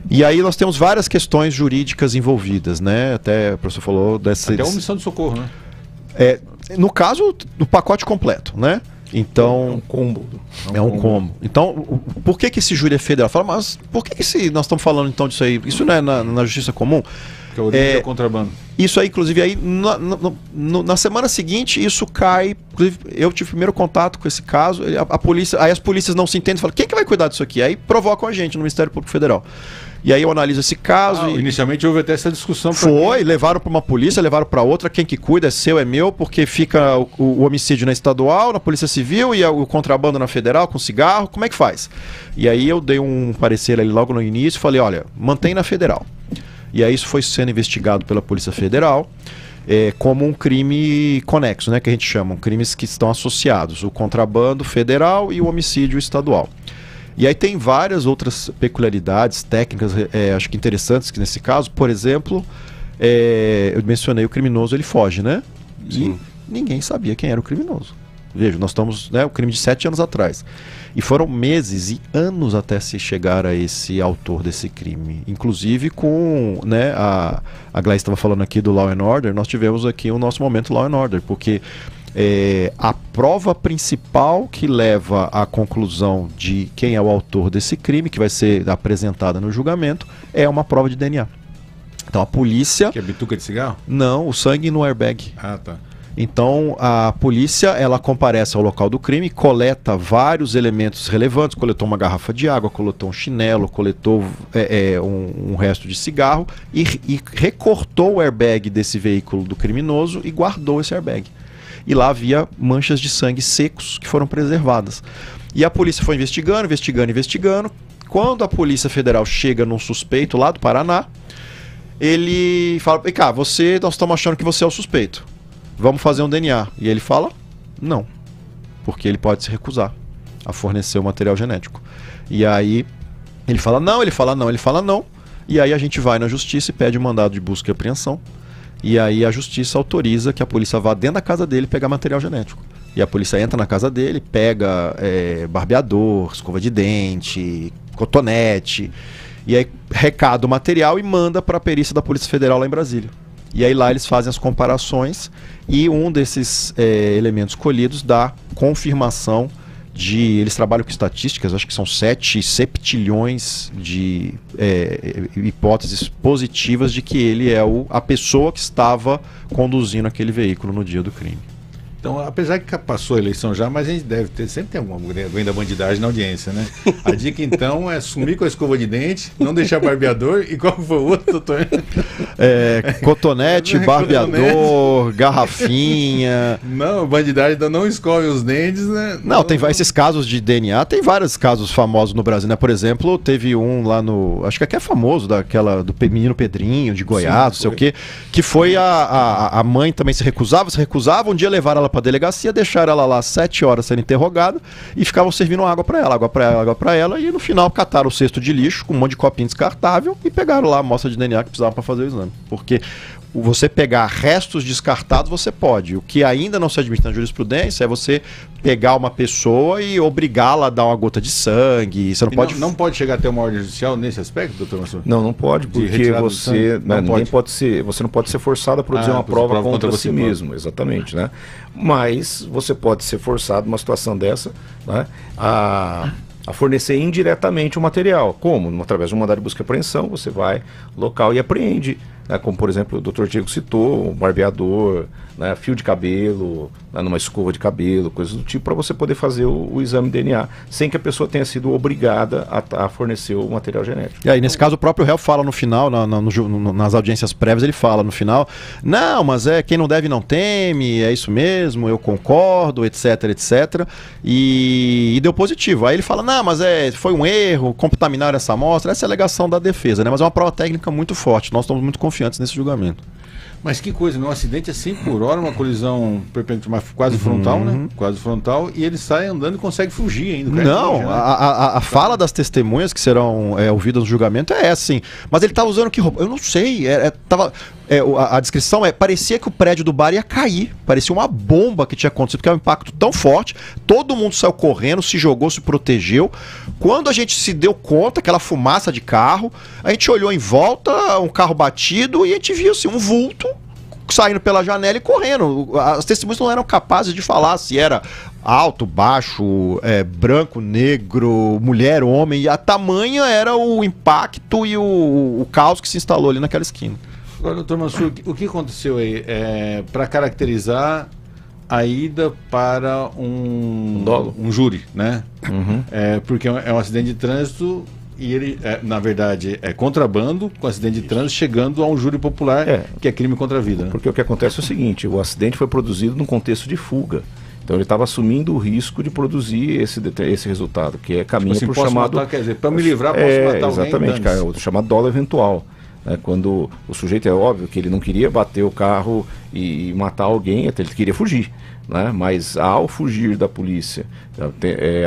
E aí nós temos várias questões jurídicas envolvidas, né? Até o professor falou dessa... Até a omissão de socorro, né? No caso, do pacote completo, né? Então, é um combo. É um combo. Então, por que esse júri é federal? Fala, mas por que nós estamos falando então disso aí? Isso não é na justiça comum? Que a origem é o contrabando. Isso aí, inclusive, aí, na semana seguinte, isso cai. Inclusive, eu tive primeiro contato com esse caso, a polícia, aí as polícias não se entendem e falam, quem que vai cuidar disso aqui? Aí provocam a gente no Ministério Público Federal. E aí eu analiso esse caso. Inicialmente houve até essa discussão. Levaram para uma polícia, levaram para outra, quem que cuida é seu, é meu, porque fica o homicídio na estadual, na Polícia Civil, e o contrabando na federal com cigarro, como é que faz? E aí eu dei um parecer ali logo no início, falei, olha, mantém na federal. E aí isso foi sendo investigado pela Polícia Federal como um crime conexo, né, que a gente chama, crimes que estão associados, o contrabando federal e o homicídio estadual. E aí tem várias outras peculiaridades técnicas, acho que interessantes, que nesse caso, por exemplo, eu mencionei o criminoso, ele foge, né? Sim. E ninguém sabia quem era o criminoso. Veja, nós estamos, né, o crime de 7 anos atrás. E foram meses e anos até se chegar a esse autor desse crime. Inclusive com, né, a Gleice estava falando aqui do Law and Order, nós tivemos aqui o nosso momento Law and Order, porque a prova principal que leva à conclusão de quem é o autor desse crime, que vai ser apresentada no julgamento, é uma prova de DNA. Então a polícia... Que é bituca de cigarro? Não, o sangue no airbag. Ah, tá. Então a polícia ela comparece ao local do crime, coleta vários elementos relevantes, coletou uma garrafa de água, coletou um chinelo, coletou um resto de cigarro e recortou o airbag desse veículo do criminoso e guardou esse airbag. E lá havia manchas de sangue secos que foram preservadas. E a polícia foi investigando. Quando a Polícia Federal chega num suspeito lá do Paraná, ele fala: "Vem cá, nós estamos achando que você é o suspeito. Vamos fazer um DNA." E ele fala: "Não." Porque ele pode se recusar a fornecer o material genético. E aí ele fala não, ele fala não. E aí a gente vai na justiça e pede um mandado de busca e apreensão. E aí a justiça autoriza que a polícia vá dentro da casa dele pegar material genético. E a polícia entra na casa dele, pega barbeador, escova de dente, cotonete, e aí recada o material e manda para a perícia da Polícia Federal lá em Brasília. E aí lá eles fazem as comparações e um desses elementos colhidos dá confirmação de... Eles trabalham com estatísticas, acho que são 7 septilhões de hipóteses positivas de que ele é a pessoa que estava conduzindo aquele veículo no dia do crime. Então, apesar que passou a eleição já, mas a gente sempre tem alguém da bandidagem na audiência, né? A dica, então, é sumir com a escova de dente, não deixar barbeador. E qual foi o outro, doutor? Cotonete, barbeador, garrafinha. Não, bandidagem ainda não escove os dentes, né? Não, tem esses casos de DNA, tem vários casos famosos no Brasil, né? Por exemplo, teve um lá no... Acho que aqui é famoso, do menino Pedrinho, de Goiás, não sei o quê, que foi a mãe também se recusava, um dia levaram ela para a delegacia, deixaram ela lá 7 horas sendo interrogada e ficavam servindo água para ela, e no final cataram o cesto de lixo com um monte de copinho descartável e pegaram lá a amostra de DNA que precisava para fazer o exame. Porque você pegar restos descartados você pode. O que ainda não se admite na jurisprudência é você pegar uma pessoa e obrigá-la a dar uma gota de sangue. Você não pode chegar até uma ordem judicial nesse aspecto, doutor Mansur? Não pode, porque você não pode ser forçado a produzir uma prova contra si mesmo, exatamente, né? Mas você pode ser forçado numa situação dessa, né, a fornecer indiretamente o material. Como? Através de um mandado de busca e apreensão, você vai local e apreende, né, como por exemplo o Dr. Diego citou, um barbeador, né, fio de cabelo, né, numa escova de cabelo, coisas do tipo, para você poder fazer o exame de DNA, sem que a pessoa tenha sido obrigada a fornecer o material genético. E aí, nesse caso, o próprio réu fala no final, nas audiências prévias, ele fala no final: não, mas quem não deve não teme, é isso mesmo, eu concordo, etc, etc. E deu positivo. Aí ele fala: não, mas foi um erro, contaminaram essa amostra. Essa é a alegação da defesa, né? Mas é uma prova técnica muito forte. Nós estamos muito confiantes nesse julgamento. Mas que coisa, um acidente é 100 por hora, uma colisão perpendicular, quase frontal, né? Quase frontal, e ele sai andando e consegue fugir ainda. Não, a fala das testemunhas que serão ouvidas no julgamento é essa, sim. Mas ele estava usando que roupa? Eu não sei. A descrição parecia que o prédio do bar ia cair. Parecia uma bomba que tinha acontecido, porque é um impacto tão forte. Todo mundo saiu correndo, se jogou, se protegeu. Quando a gente se deu conta, aquela fumaça de carro, a gente olhou em volta, um carro batido, e a gente viu assim, um vulto saindo pela janela e correndo. As testemunhas não eram capazes de falar se era alto, baixo, branco, negro, mulher, homem. E a tamanha era o impacto e o caos que se instalou ali naquela esquina. Agora, doutor Mansur, o que aconteceu aí para caracterizar a ida para um júri, né? Uhum. Porque é um acidente de trânsito e ele, na verdade, é contrabando com acidente de trânsito chegando a um júri popular, que é crime contra a vida. Né? Porque o que acontece é o seguinte: o acidente foi produzido num contexto de fuga. Então ele estava assumindo o risco de produzir esse resultado, que é caminho para o chamado... Matar, quer dizer, para me livrar, posso matar alguém? Exatamente, cara, o chamado dolo eventual. Quando o sujeito, é óbvio que ele não queria bater o carro e matar alguém, até ele queria fugir, né? Mas ao fugir da polícia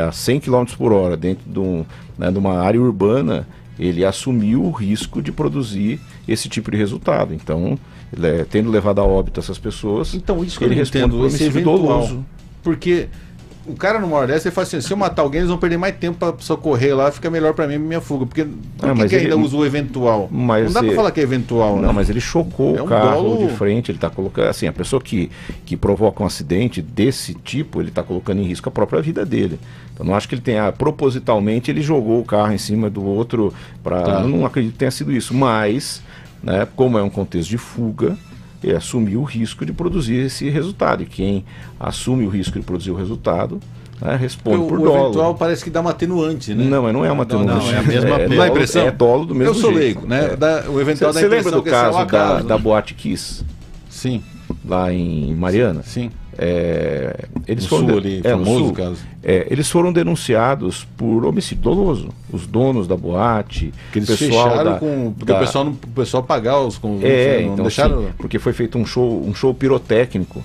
a 100 km por hora dentro de uma área urbana, ele assumiu o risco de produzir esse tipo de resultado. Então, tendo levado a óbito essas pessoas, então, isso que ele responde por homicídio doloso. Porque o cara numa hora dessa, ele fala assim: se eu matar alguém, eles vão perder mais tempo para socorrer lá, fica melhor para mim minha fuga. Porque por que ainda usa o eventual? Não dá para falar que é eventual, né? Não, mas ele chocou o carro de frente, ele está colocando, assim, a pessoa que provoca um acidente desse tipo, ele está colocando em risco a própria vida dele. Então não acho que ele tenha, propositalmente, ele jogou o carro em cima do outro, eu não acredito que tenha sido isso, mas, né, como é um contexto de fuga, ele assumiu o risco de produzir esse resultado. E quem assume o risco de produzir o resultado, né, responde por dolo. O eventual parece que dá uma atenuante, né? Não, mas não é uma atenuante. Não, é a mesma é pena. Dá a impressão? É dolo do mesmo jeito. Eu sou jeito. leigo, né? O eventual Você lembra do que esse é um caso acaso, da né? Boate Kiss, Sim, lá em Mariana? sim. Eles No foram sul ali, no famoso sul. caso. Eles foram denunciados por homicídio doloso. Os donos da boate, Que eles pessoal fecharam da, porque da- o pessoal pagar os convites, não então, deixaram. sim, porque foi feito um show pirotécnico,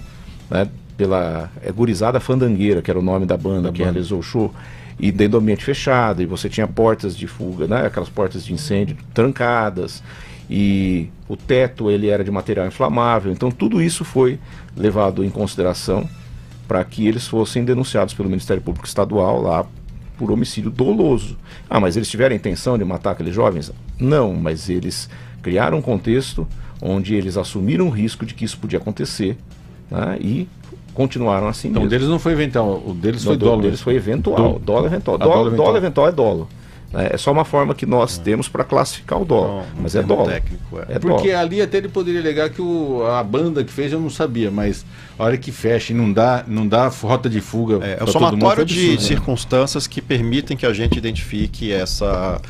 né, pela Gurizada Fandangueira, que era o nome da banda que realizou o show, e dentro do ambiente fechado, e você tinha portas de fuga, né, aquelas portas de incêndio trancadas, e o teto ele era de material inflamável. Então tudo isso foi levado em consideração para que eles fossem denunciados pelo Ministério Público Estadual lá por homicídio doloso. Ah, mas eles tiveram a intenção de matar aqueles jovens? Não, mas eles criaram um contexto onde eles assumiram o risco de que isso podia acontecer, né, e continuaram assim Então, o mesmo. deles não foi eventual, o deles foi O dolo. deles foi eventual. Dolo eventual. Dolo eventual é dolo. É só uma forma que nós temos para classificar o dolo. Mas é dolo. Técnico, É Porque dolo. ali até ele poderia alegar que a banda que fez eu não sabia, mas a hora que fecha e não dá rota de fuga. É pra o todo mundo, somatório foi de absurdo, né? circunstâncias que permitem que a gente identifique essa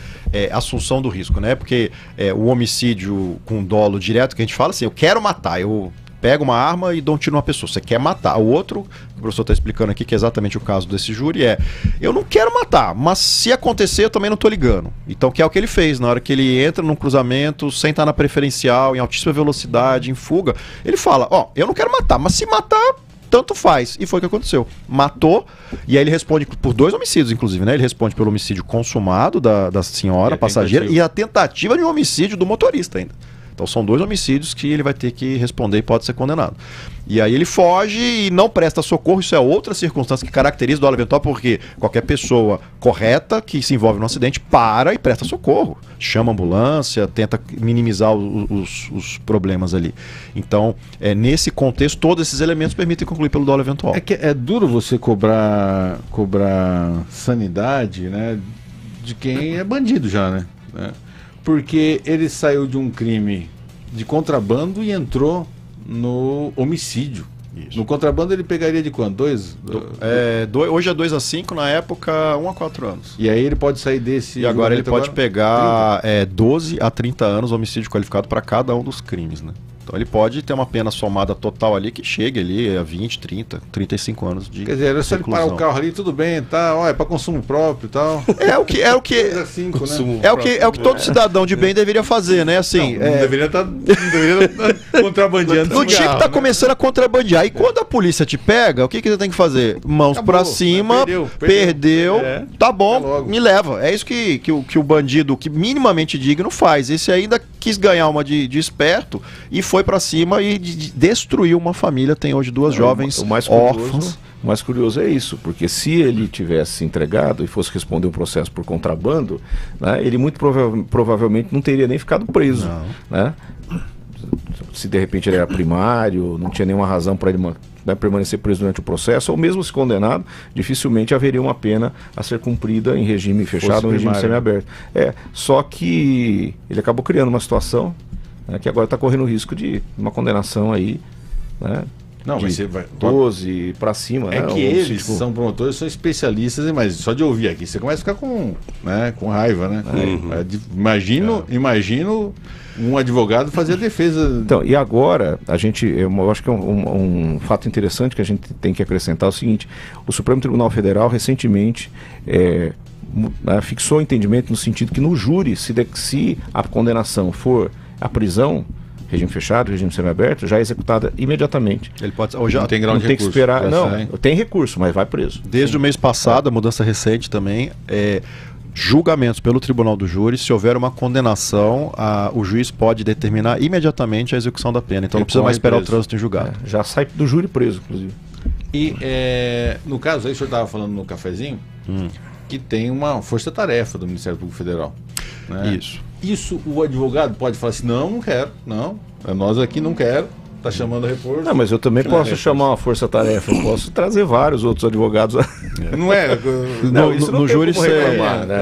assunção do risco, né? Porque o homicídio com dolo direto, que a gente fala assim, eu quero matar, eu pego uma arma e dou um tiro numa pessoa, você quer matar. O outro, o professor está explicando aqui, que é exatamente o caso desse júri, eu não quero matar, mas se acontecer eu também não tô ligando. Então, que é o que ele fez, na hora que ele entra num cruzamento, sem estar na preferencial, em altíssima velocidade, em fuga, ele fala, eu não quero matar, mas se matar, tanto faz. E foi o que aconteceu. Matou, e aí ele responde por 2 homicídios, inclusive, né? Ele responde pelo homicídio consumado da senhora passageira e a tentativa de um homicídio do motorista ainda. Então são 2 homicídios que ele vai ter que responder e pode ser condenado. E aí ele foge e não presta socorro. Isso é outra circunstância que caracteriza o dolo eventual, porque qualquer pessoa correta que se envolve no acidente para e presta socorro. Chama a ambulância, tenta minimizar os problemas ali. Então, nesse contexto, todos esses elementos permitem concluir pelo dolo eventual. É que é duro você cobrar sanidade, né, de quem é bandido já, né? Porque ele saiu de um crime de contrabando e entrou no homicídio. Isso. No contrabando ele pegaria de quanto? 2? Hoje é 2 a 5, na época 1 a 4 anos. E aí ele pode sair desse... E agora ele pode agora? pegar 12 a 30 anos homicídio qualificado para cada um dos crimes, né? Então ele pode ter uma pena somada total ali que chegue ali a 20, 30, 35 anos de Quer dizer, era só ele parar o reclusão. carro ali, tudo bem, tá, é para consumo próprio e tal. É o que 5, né? é o que todo cidadão de bem deveria fazer, né? Assim, Não deveria estar contrabandeando. o esse tipo carro, tá né? começando a contrabandear. E quando a polícia te pega, o que você tem que fazer? Mãos Acabou, pra cima, perdeu, tá bom, Vai logo. me leva. É isso que o bandido, que minimamente digno, faz. Esse ainda quis ganhar uma de esperto e foi pra cima e destruiu uma família. Tem hoje 2 jovens O mais órfãos. curioso é isso, porque se ele tivesse se entregado e fosse responder um processo por contrabando, né, ele muito provavelmente não teria nem ficado preso. Né? Se de repente ele era primário, não tinha nenhuma razão para ele permanecer preso durante o processo, ou mesmo se condenado, dificilmente haveria uma pena a ser cumprida em regime fechado ou em regime semiaberto. Só que ele acabou criando uma situação, né, que agora está correndo o risco de uma condenação aí, né, Não, de mas você vai... 12 para cima. É né, que eles são promotores, são especialistas, mas só de ouvir aqui você começa a ficar com raiva, né? Imagino um advogado fazer a defesa. Então, e agora, eu acho que é um fato interessante que a gente tem que acrescentar é o seguinte: o Supremo Tribunal Federal recentemente fixou o entendimento no sentido que no júri, se a condenação for a prisão, regime fechado, regime semiaberto, já é executada imediatamente. Ele pode, ou já, Não tem grau Não de tem que recurso, esperar, já não, sai. tem recurso, mas vai preso. desde o mês passado, a mudança recente também, julgamentos pelo Tribunal do Júri, se houver uma condenação, o juiz pode determinar imediatamente a execução da pena. Então Ele não precisa mais corre esperar preso. o trânsito em julgado. Já sai do júri preso, inclusive. E no caso aí, o senhor estava falando no cafezinho que tem uma força-tarefa do Ministério Público Federal. Né? Isso o advogado pode falar assim, não quero, não, nós aqui não quero, tá chamando reforço. Não, mas eu também posso chamar uma força-tarefa, eu posso trazer vários outros advogados Não é? Não, isso não no tem júri como reclamar, né?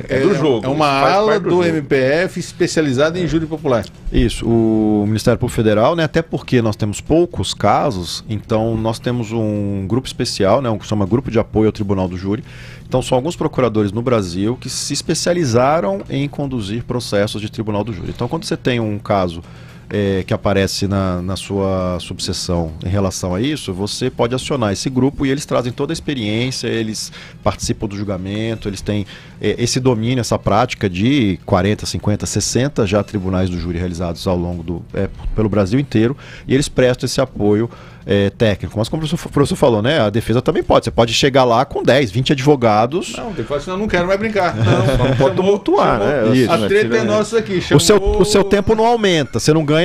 É do jogo. É uma Faz ala parte do jogo. MPF especializada em júri popular. Isso, o Ministério Público Federal, né, até porque nós temos poucos casos, então nós temos um grupo especial, né, que chama Grupo de Apoio ao Tribunal do Júri. Então são alguns procuradores no Brasil que se especializaram em conduzir processos de Tribunal do Júri. Então quando você tem um caso que aparece na sua subseção em relação a isso, você pode acionar esse grupo e eles trazem toda a experiência, eles participam do julgamento, eles têm esse domínio, essa prática de 40, 50, 60 já tribunais do júri realizados ao longo pelo Brasil inteiro, e eles prestam esse apoio técnico. Mas como o professor falou, né, a defesa também pode. Você pode chegar lá com 10, 20 advogados. Não, tem que falar assim, não quero mais brincar. Não pode tumultuar, né? Isso. A treta é nossa aqui. O seu tempo não aumenta, você não ganha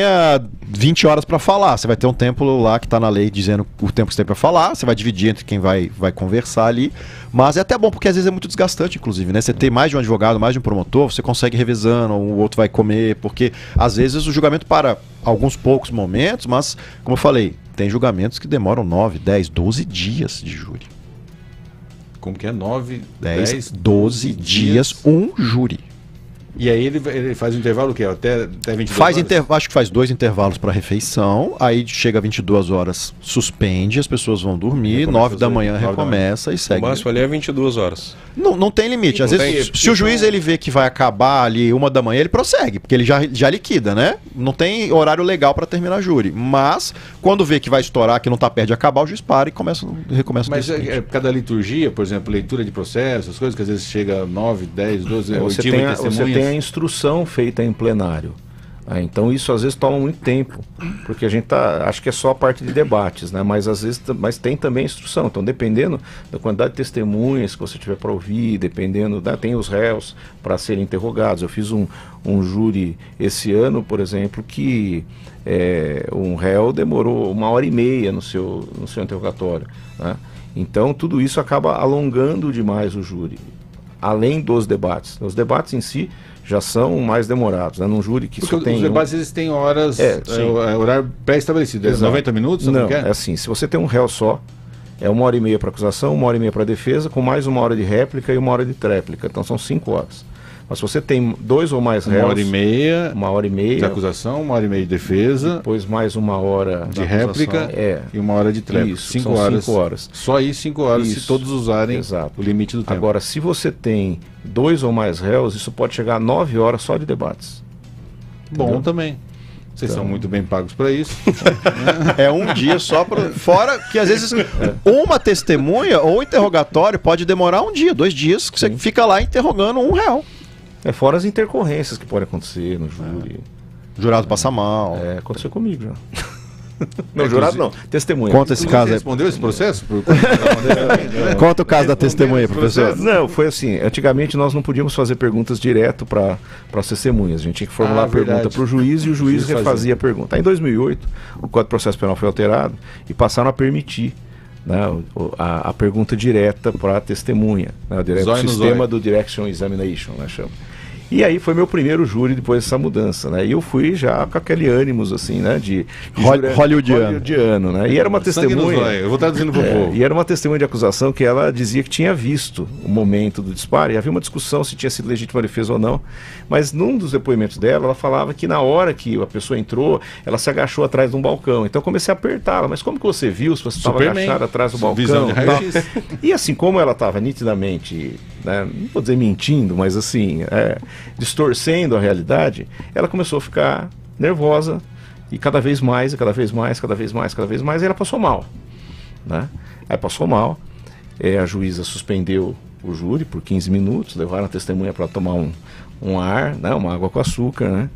20 horas para falar, você vai ter um tempo lá que está na lei dizendo o tempo que você tem para falar, você vai dividir entre quem vai conversar ali, mas é até bom porque às vezes é muito desgastante, inclusive, né? Você ter mais de um advogado, mais de um promotor, você consegue revezando, o outro vai comer, porque às vezes o julgamento para alguns poucos momentos, mas, como eu falei, tem julgamentos que demoram 9, 10, 12 dias de júri. Como que é? 9, 10, 12 dias um júri. E aí ele faz o intervalo o quê? Até 22 horas? Acho que faz 2 intervalos para refeição, aí chega 22 horas, suspende, as pessoas vão dormir, Recomeça 9 da às manhã 9 da recomeça e O segue. máximo ali é 22 horas. Não tem limite. Às Não vezes, tem. se o juiz ele vê que vai acabar ali 1 da manhã, ele prossegue, porque ele já liquida, né? Não tem horário legal para terminar júri. Mas, quando vê que vai estourar, que não tá perto de acabar, o juiz para e recomeça. Mas por causa da liturgia, por exemplo, leitura de processo, as coisas que às vezes chega 9, 10, 12, Você tem a instrução feita em plenário. Então isso às vezes toma muito tempo, porque a gente acho que é só a parte de debates, né? Mas às vezes tem também instrução. Então dependendo da quantidade de testemunhas que você tiver para ouvir, dependendo, tem os réus para serem interrogados. Eu fiz um júri esse ano, por exemplo, que um réu demorou 1h30 no seu interrogatório, né? Então tudo isso acaba alongando demais o júri, além dos debates. Os debates em si já são mais demorados, né? Num júri que porque só tem... os debates eles têm horas, horário pré-estabelecido, Exato. 90 minutos? Não, é assim, se você tem um réu só, é 1h30 para acusação, 1h30 para defesa, com mais 1 hora de réplica e 1 hora de tréplica, então são 5 horas. Mas se você tem 2 ou mais réus... 1h30 1h30 de acusação, 1h30 de defesa, depois mais 1 hora de réplica e 1 hora de tréplica. Isso, 5 são horas. 5 horas. Só aí 5 horas, Isso. se todos usarem Exato. o limite do tempo. Agora, se você tem 2 ou mais réus, isso pode chegar a 9 horas só de debates. Bom Entendeu? também. Vocês são muito bem pagos para isso. É um dia só para... Fora que às vezes uma testemunha ou interrogatório pode demorar 1 dia, 2 dias, que você fica lá interrogando um réu. Fora as intercorrências que podem acontecer no júri. O jurado passa mal. Aconteceu comigo já. Não, jurado não, testemunha. Conta esse caso aí. Respondeu esse processo? Conta o caso da testemunha, professor. Não, foi assim, antigamente nós não podíamos fazer perguntas direto para as testemunhas, a gente tinha que formular a pergunta para o juiz e o juiz refazia a pergunta. Aí, em 2008, o Código de Processo Penal foi alterado e passaram a permitir, né, a pergunta direta para a testemunha, né, o sistema do Direction Examination, né, chama. E aí foi meu primeiro júri depois dessa mudança, né? E eu fui já com aquele ânimos, assim, né? De hollywoodiano, né? E era uma testemunha... Eu vou traduzindo pro povo. E era uma testemunha de acusação que ela dizia que tinha visto o momento do disparo. E havia uma discussão se tinha sido legítima defesa ou não. Mas num dos depoimentos dela, ela falava que na hora que a pessoa entrou, ela se agachou atrás de um balcão. Então eu comecei a apertá-la. Mas como que você viu se você estava agachada atrás do balcão? Visão de raio-x. E assim, como ela estava nitidamente, né, não vou dizer mentindo, mas assim... distorcendo a realidade, ela começou a ficar nervosa e cada vez mais, e ela passou mal, né? Aí passou mal, a juíza suspendeu o júri por 15 minutos, levaram a testemunha para tomar um ar, né? Uma água com açúcar, né?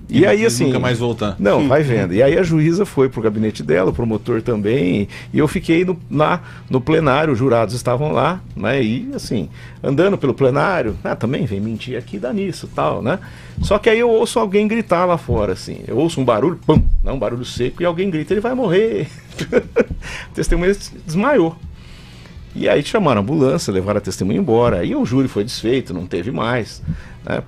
E aí, assim, nunca mais voltar. Não, vai vendo. E aí a juíza foi pro gabinete dela, o promotor também, e eu fiquei lá no plenário, os jurados estavam lá, né? E assim, andando pelo plenário, também vem mentir aqui, dá nisso, tal, né? Só que aí eu ouço alguém gritar lá fora, assim. Eu ouço um barulho, pum, né? Um barulho seco, e alguém grita, ele vai morrer. A testemunha desmaiou. E aí chamaram a ambulância, levaram a testemunha embora. Aí o júri foi desfeito, não teve mais, né?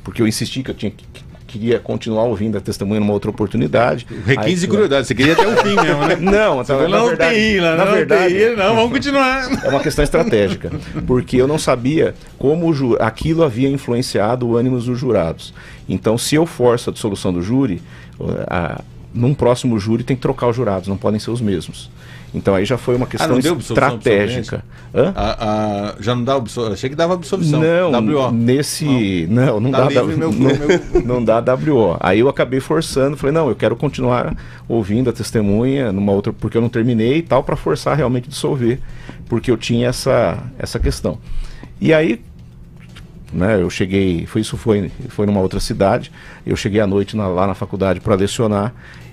Porque eu insisti que eu tinha que queria continuar ouvindo a testemunha numa outra oportunidade. Requinte de crueldade, você queria até o fim mesmo, né? Não, na verdade, não, vamos continuar. É uma questão estratégica, porque eu não sabia como aquilo havia influenciado o ânimo dos jurados. Então, se eu forço a dissolução do júri, num próximo júri tem que trocar os jurados, não podem ser os mesmos. Então aí já foi uma questão estratégica. Já não dá absolvição? Achei que dava absolvição. Não, WO. Não dá WO. Aí eu acabei forçando, falei, não, eu quero continuar ouvindo a testemunha numa outra, porque eu não terminei e tal, para forçar realmente a dissolver, porque eu tinha essa questão. E aí, né, eu cheguei, foi numa outra cidade, eu cheguei à noite lá na faculdade para lecionar,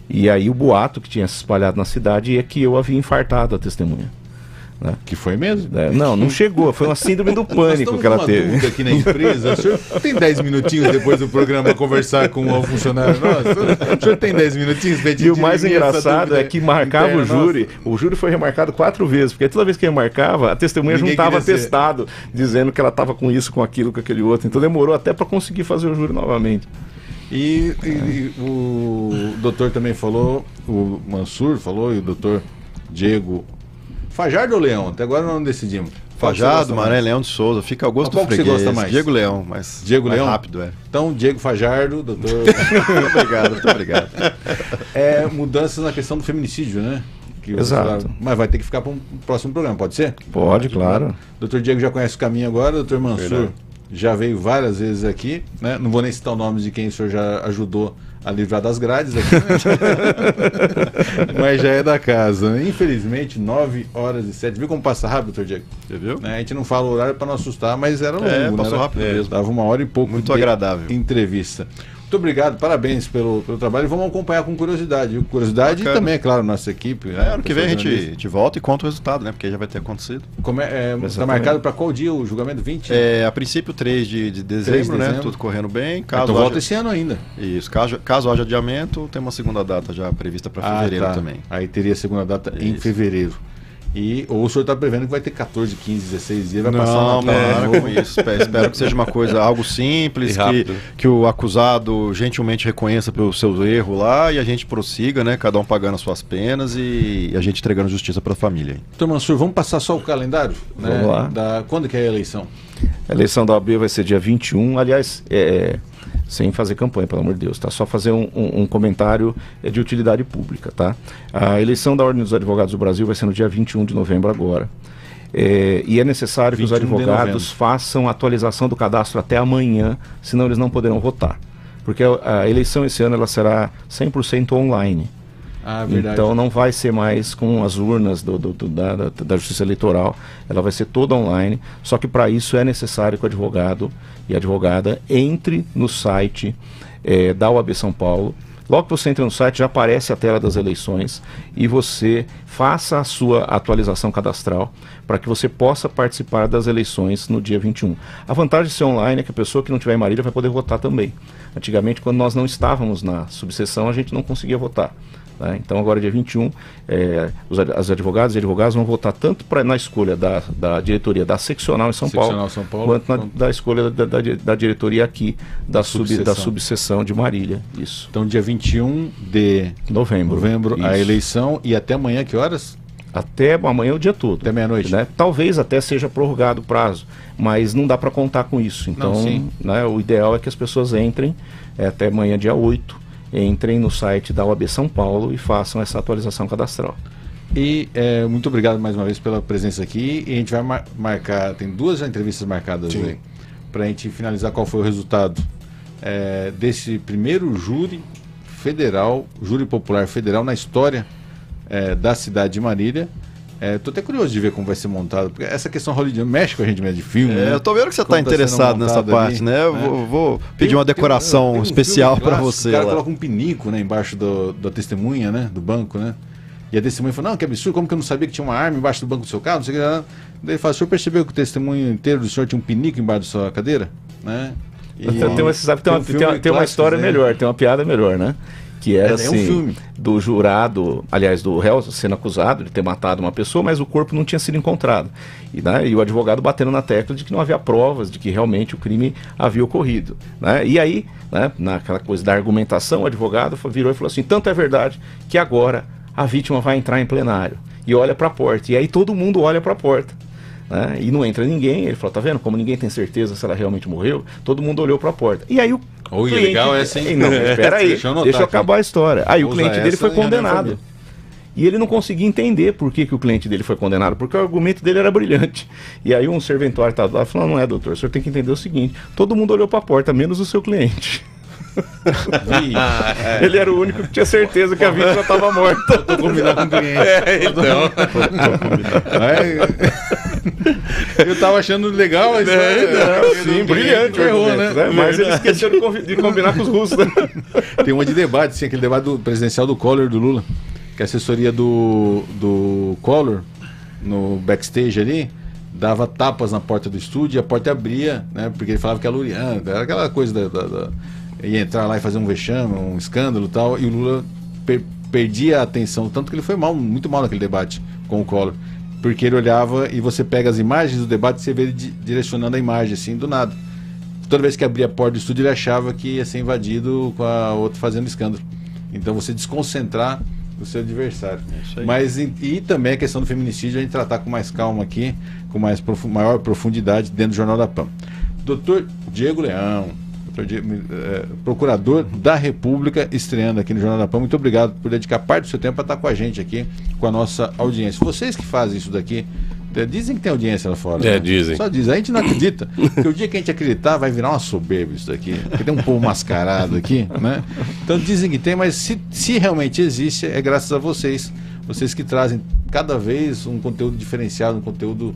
e aí o boato que tinha se espalhado na cidade é que eu havia infartado a testemunha. Né? Que foi mesmo? Não chegou, foi uma síndrome do pânico que ela teve. Aqui na empresa, o senhor tem 10 minutinhos depois do programa conversar com um funcionário nosso? O senhor tem 10 minutinhos? E o mais engraçado é que marcava o júri foi remarcado 4 vezes, porque toda vez que remarcava, a testemunha juntava atestado, dizendo que ela estava com isso, com aquilo, com aquele outro. Então demorou até para conseguir fazer o júri novamente. E o doutor também falou, o Mansur falou, e o doutor Diego Fajardo ou Leão? Até agora não decidimos. Fajardo, Maré, Leão de Souza, fica Augusto Freguês. Qual que você gosta mais? Diego Leão, mas Diego mais Leão? rápido, é. Então, Diego Fajardo, doutor... Muito obrigado. Mudanças na questão do feminicídio, né? Exato. Mas vai ter que ficar para um próximo programa, pode ser? Pode, claro. Doutor Diego já conhece o caminho agora, doutor Mansur já veio várias vezes aqui, né? Não vou nem citar o nome de quem o senhor já ajudou a livrar das grades aqui, né? Mas já é da casa, né? Infelizmente, 9h07. Viu como passa rápido, doutor Diego? Você viu? A gente não fala o horário para não assustar, mas era longo, passou rápido mesmo. Dava 1h e pouco. Muito agradável. Entrevista. Muito obrigado, parabéns pelo trabalho. E vamos acompanhar com curiosidade. Curiosidade e também, é claro, nossa equipe. Ano que vem a gente volta e conta o resultado, né? Porque já vai ter acontecido. Está marcado para qual dia o julgamento? 20? A princípio 3 de dezembro, né? Tudo correndo bem. Então volta esse ano ainda. Isso. Caso haja adiamento, tem uma segunda data já prevista para fevereiro também. Aí teria a segunda data em fevereiro. Ou o senhor está prevendo que vai ter 14, 15, 16 dias, vai passar para com isso. Espero que seja uma coisa, algo simples, que o acusado gentilmente reconheça pelo seu erro lá e a gente prossiga, né? Cada um pagando as suas penas e a gente entregando justiça para a família. Doutor Mansur, vamos passar só o calendário? Vamos lá. Quando que é a eleição? A eleição da OAB vai ser dia 21, aliás, sem fazer campanha, pelo amor de Deus, tá? Só fazer um comentário de utilidade pública, tá? A eleição da Ordem dos Advogados do Brasil vai ser no dia 21 de novembro agora. E é necessário que os advogados façam a atualização do cadastro até amanhã, senão eles não poderão votar. Porque a eleição esse ano ela será 100% online. Então não vai ser mais com as urnas da Justiça Eleitoral, ela vai ser toda online, só que para isso é necessário que o advogado e a advogada entre no site da OAB São Paulo. Logo que você entra no site, já aparece a tela das eleições e você faça a sua atualização cadastral para que você possa participar das eleições no dia 21. A vantagem de ser online é que a pessoa que não estiver em Marília vai poder votar também. Antigamente, quando nós não estávamos na subseção, a gente não conseguia votar. Então agora dia 21 os advogados e advogadas vão votar tanto na escolha da diretoria da seccional em São Paulo quanto na escolha da diretoria aqui da subseção de Marília. Isso. Então dia 21 de novembro a eleição, e até amanhã que horas? Até amanhã o dia todo. Até meia-noite. Né? Talvez até seja prorrogado o prazo, mas não dá para contar com isso. Então o ideal é que as pessoas entrem até amanhã dia 8, entrem no site da OAB São Paulo e façam essa atualização cadastral. E muito obrigado mais uma vez pela presença aqui. E a gente vai marcar, tem 2 entrevistas marcadas aí, para a gente finalizar qual foi o resultado desse primeiro júri popular federal na história da cidade de Marília. Tô até curioso de ver como vai ser montado, porque essa questão hollywoodiana mexe com a gente mesmo de filme, né? Eu tô vendo que você está interessado nessa parte, né? Vou pedir uma decoração especial para você. O cara coloca um pinico, né, embaixo da testemunha, né, do banco, né? E a testemunha falou, não, que absurdo, como que eu não sabia que tinha uma arma embaixo do banco do seu carro, não sei o que. Daí ele fala, o senhor percebeu que o testemunho inteiro do senhor tinha um pinico embaixo da sua cadeira? Né? Tem uma história melhor, tem uma piada melhor, né? que era É um assim, filme. do jurado, aliás, do réu sendo acusado de ter matado uma pessoa, mas o corpo não tinha sido encontrado. E, né, e o advogado batendo na tecla de que não havia provas de que realmente o crime havia ocorrido. Né? E aí, né, naquela coisa da argumentação, o advogado virou e falou assim, tanto é verdade que agora a vítima vai entrar em plenário e olha para a porta. E aí todo mundo olha para a porta. Né? E não entra ninguém. Ele falou, tá vendo? Como ninguém tem certeza se ela realmente morreu, todo mundo olhou para a porta. E aí o Oi, cliente... legal essa, hein? Não, espera aí, Deixa eu anotar deixa eu aqui. acabar a história. Aí o Vou cliente usar dele essa foi em reunião condenado. familiar. E ele não conseguia entender por que o cliente dele foi condenado, porque o argumento dele era brilhante. E aí um serventuário estava lá e falou, não é, doutor, o senhor tem que entender o seguinte, todo mundo olhou para a porta, menos o seu cliente. Ele era o único que tinha certeza que a vítima estava morta. Tô combinando com o cliente. Então. Eu tava achando legal a história. Sim, brilhante. Errou, argumento, né? Mas ele esqueceu de combinar com os russos. Né? Tem uma de debate, sim, aquele debate do presidencial do Collor e do Lula, que a assessoria do Collor, no backstage ali, dava tapas na porta do estúdio e a porta abria, né? Porque ele falava que era luriano, era aquela coisa ia entrar lá e fazer um vexame, um escândalo e tal, e o Lula perdia a atenção, tanto que ele foi muito mal naquele debate com o Collor, porque ele olhava e você pega as imagens do debate e você vê ele direcionando a imagem, assim, do nada. Toda vez que abria a porta do estúdio ele achava que ia ser invadido com a outra fazendo escândalo. Então você desconcentrar o seu adversário. Mas e também a questão do feminicídio a gente tratar com mais calma aqui, com maior profundidade dentro do Jornal da PAN. Dr. Diego Leão, procurador da República, estreando aqui no Jornal da PAN. Muito obrigado por dedicar parte do seu tempo para estar com a gente aqui, com a nossa audiência. Vocês que fazem isso daqui, dizem que tem audiência lá fora. Né? Dizem. Só dizem. A gente não acredita. Porque o dia que a gente acreditar vai virar uma soberba isso daqui. Porque tem um povo mascarado aqui, né? Então dizem que tem, mas se realmente existe, é graças a vocês. Vocês que trazem cada vez um conteúdo diferenciado, um conteúdo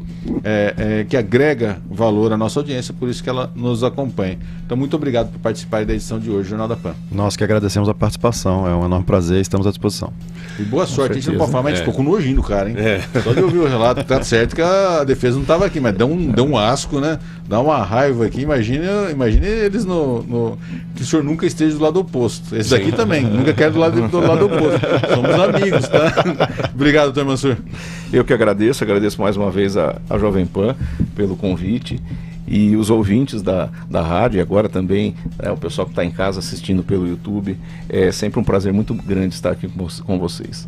que agrega valor à nossa audiência, por isso que ela nos acompanha. Então, muito obrigado por participar da edição de hoje do Jornal da PAN. Nós que agradecemos a participação, é um enorme prazer, estamos à disposição. E boa sorte, a gente não pode falar, mas a gente É. ficou com nojinho do cara, hein? Só de ouvir o relato, tá certo que a defesa não estava aqui, mas deu um asco, né? Dá uma raiva aqui, imagine eles que o senhor nunca esteja do lado oposto. Esse daqui também, nunca quero do lado oposto. Somos amigos, tá? Obrigado, doutor Mansur. Eu que agradeço mais uma vez a Jovem Pan pelo convite e os ouvintes da rádio e agora também o pessoal que está em casa assistindo pelo YouTube. É sempre um prazer muito grande estar aqui com vocês.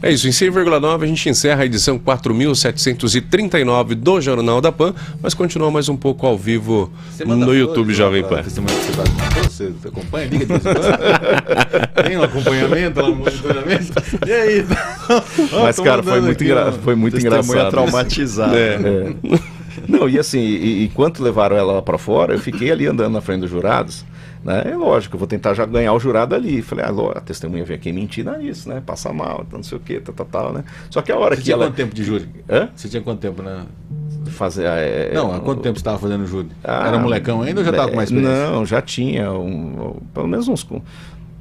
É isso, em 100,9 a gente encerra a edição 4.739 do Jornal da PAN, mas continua mais um pouco ao vivo no YouTube Jovem Pan. Você acompanha, liga de vez em quando? Tem um acompanhamento, um monitoramento? E aí? Mas, cara, foi muito Testemunha engraçado. traumatizada. Não, e assim, enquanto levaram ela lá pra fora, eu fiquei ali andando na frente dos jurados, né? É lógico, eu vou tentar já ganhar o jurado ali. Falei, a testemunha veio aqui mentir nisso, né? Passar mal, então não sei o que, tal, né? Só que a hora Você que tinha ela... quanto tempo de júri? Hã? Você tinha quanto tempo, né? Fazer... Não, há quanto tempo você estava fazendo júri? Era molecão ainda ou já estava com mais experiência? Não, já tinha, pelo menos uns,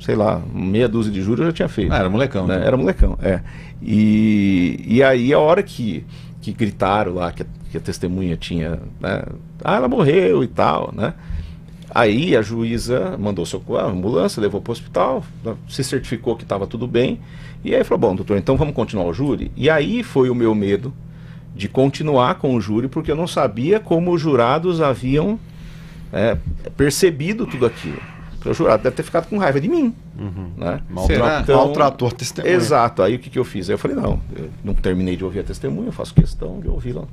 sei lá, meia dúzia de júri eu já tinha feito. Era molecão. Né? Então. Era molecão, é. E aí a hora que gritaram lá que a testemunha tinha, né? Ela morreu e tal, né? Aí a juíza mandou socorrer a ambulância, levou para o hospital, se certificou que estava tudo bem, e aí falou, bom, doutor, então vamos continuar o júri? E aí foi o meu medo de continuar com o júri, porque eu não sabia como os jurados haviam percebido tudo aquilo. O jurado deve ter ficado com raiva de mim. Né? Maltratou a testemunha. Exato. Aí o que eu fiz? Aí eu falei, não, eu não terminei de ouvir a testemunha, eu faço questão de ouvi-la.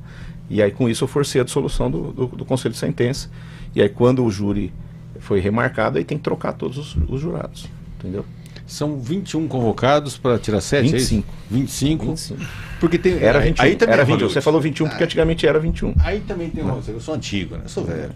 E aí com isso eu forcei a dissolução do Conselho de Sentença. E aí quando o júri foi remarcado, aí tem que trocar todos os jurados. Entendeu? São 21 convocados para tirar 7, 25. É 25. 25. Porque tem... Era 21. Aí também era é 21. Você falou 21 porque antigamente era 21. Aí também tem eu sou antigo, né? Eu sou velho.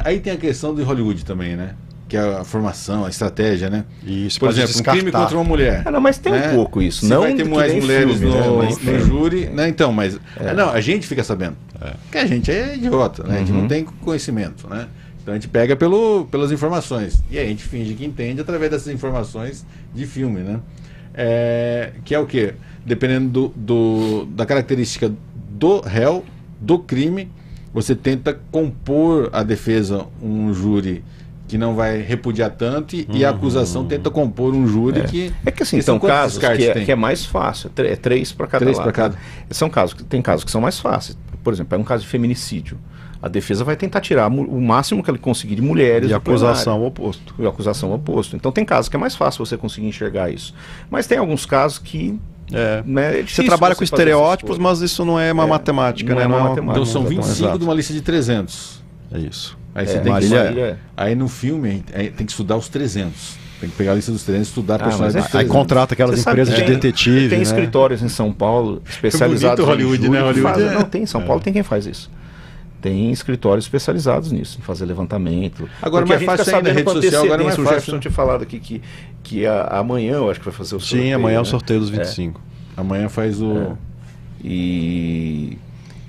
Aí tem a questão de Hollywood também, né? Que é a formação, a estratégia, né? Isso, por exemplo, um crime contra uma mulher. Não, mas tem um pouco isso. Se não vai ter mais mulheres filme, no júri, né? Então, mas não, a gente fica sabendo. Porque a gente é idiota, né? A gente não tem conhecimento, né? Então a gente pega pelas informações. E a gente finge que entende através dessas informações de filme, né? Que é o quê? Dependendo da característica do réu, do crime, você tenta compor a defesa um júri que não vai repudiar tanto e a acusação tenta compor um júri que... É que assim, são são quantos casos descartes tem? que é mais fácil, é 3 para cada 3 lado. para cada. São casos, tem casos que são mais fáceis. Por exemplo, é um caso de feminicídio. A defesa vai tentar tirar o máximo que ele conseguir de mulheres. E a do plenário. acusação oposto. E a acusação oposto. Então tem casos que é mais fácil você conseguir enxergar isso. Mas tem alguns casos que... né, é Você difícil trabalha com fazer essas estereótipos, coisas. mas isso não é uma matemática, não né? é uma Não matemática. Então são não é 25 exato. de uma lista de 300. É isso. Aí você tem Marília que... Aí no filme tem que estudar os 300. Tem que pegar a lista dos 300 e estudar a mas personalidade dos Aí 300. contrata aquelas Você sabe empresas que de tem- detetive, Tem né? escritórios em São Paulo especializados bonito Hollywood, em júri né? que Hollywood fazem- é- Não, tem em São Paulo, tem quem faz isso. Tem escritórios especializados nisso, em fazer levantamento. Agora Porque mais a gente fácil fica ainda, sabendo rede com social agora é mais antecedência. O fácil, Jefferson né? tinha falado aqui que amanhã eu acho que vai fazer o sorteio. Sim, amanhã é o né? sorteio dos 25. Amanhã faz o... E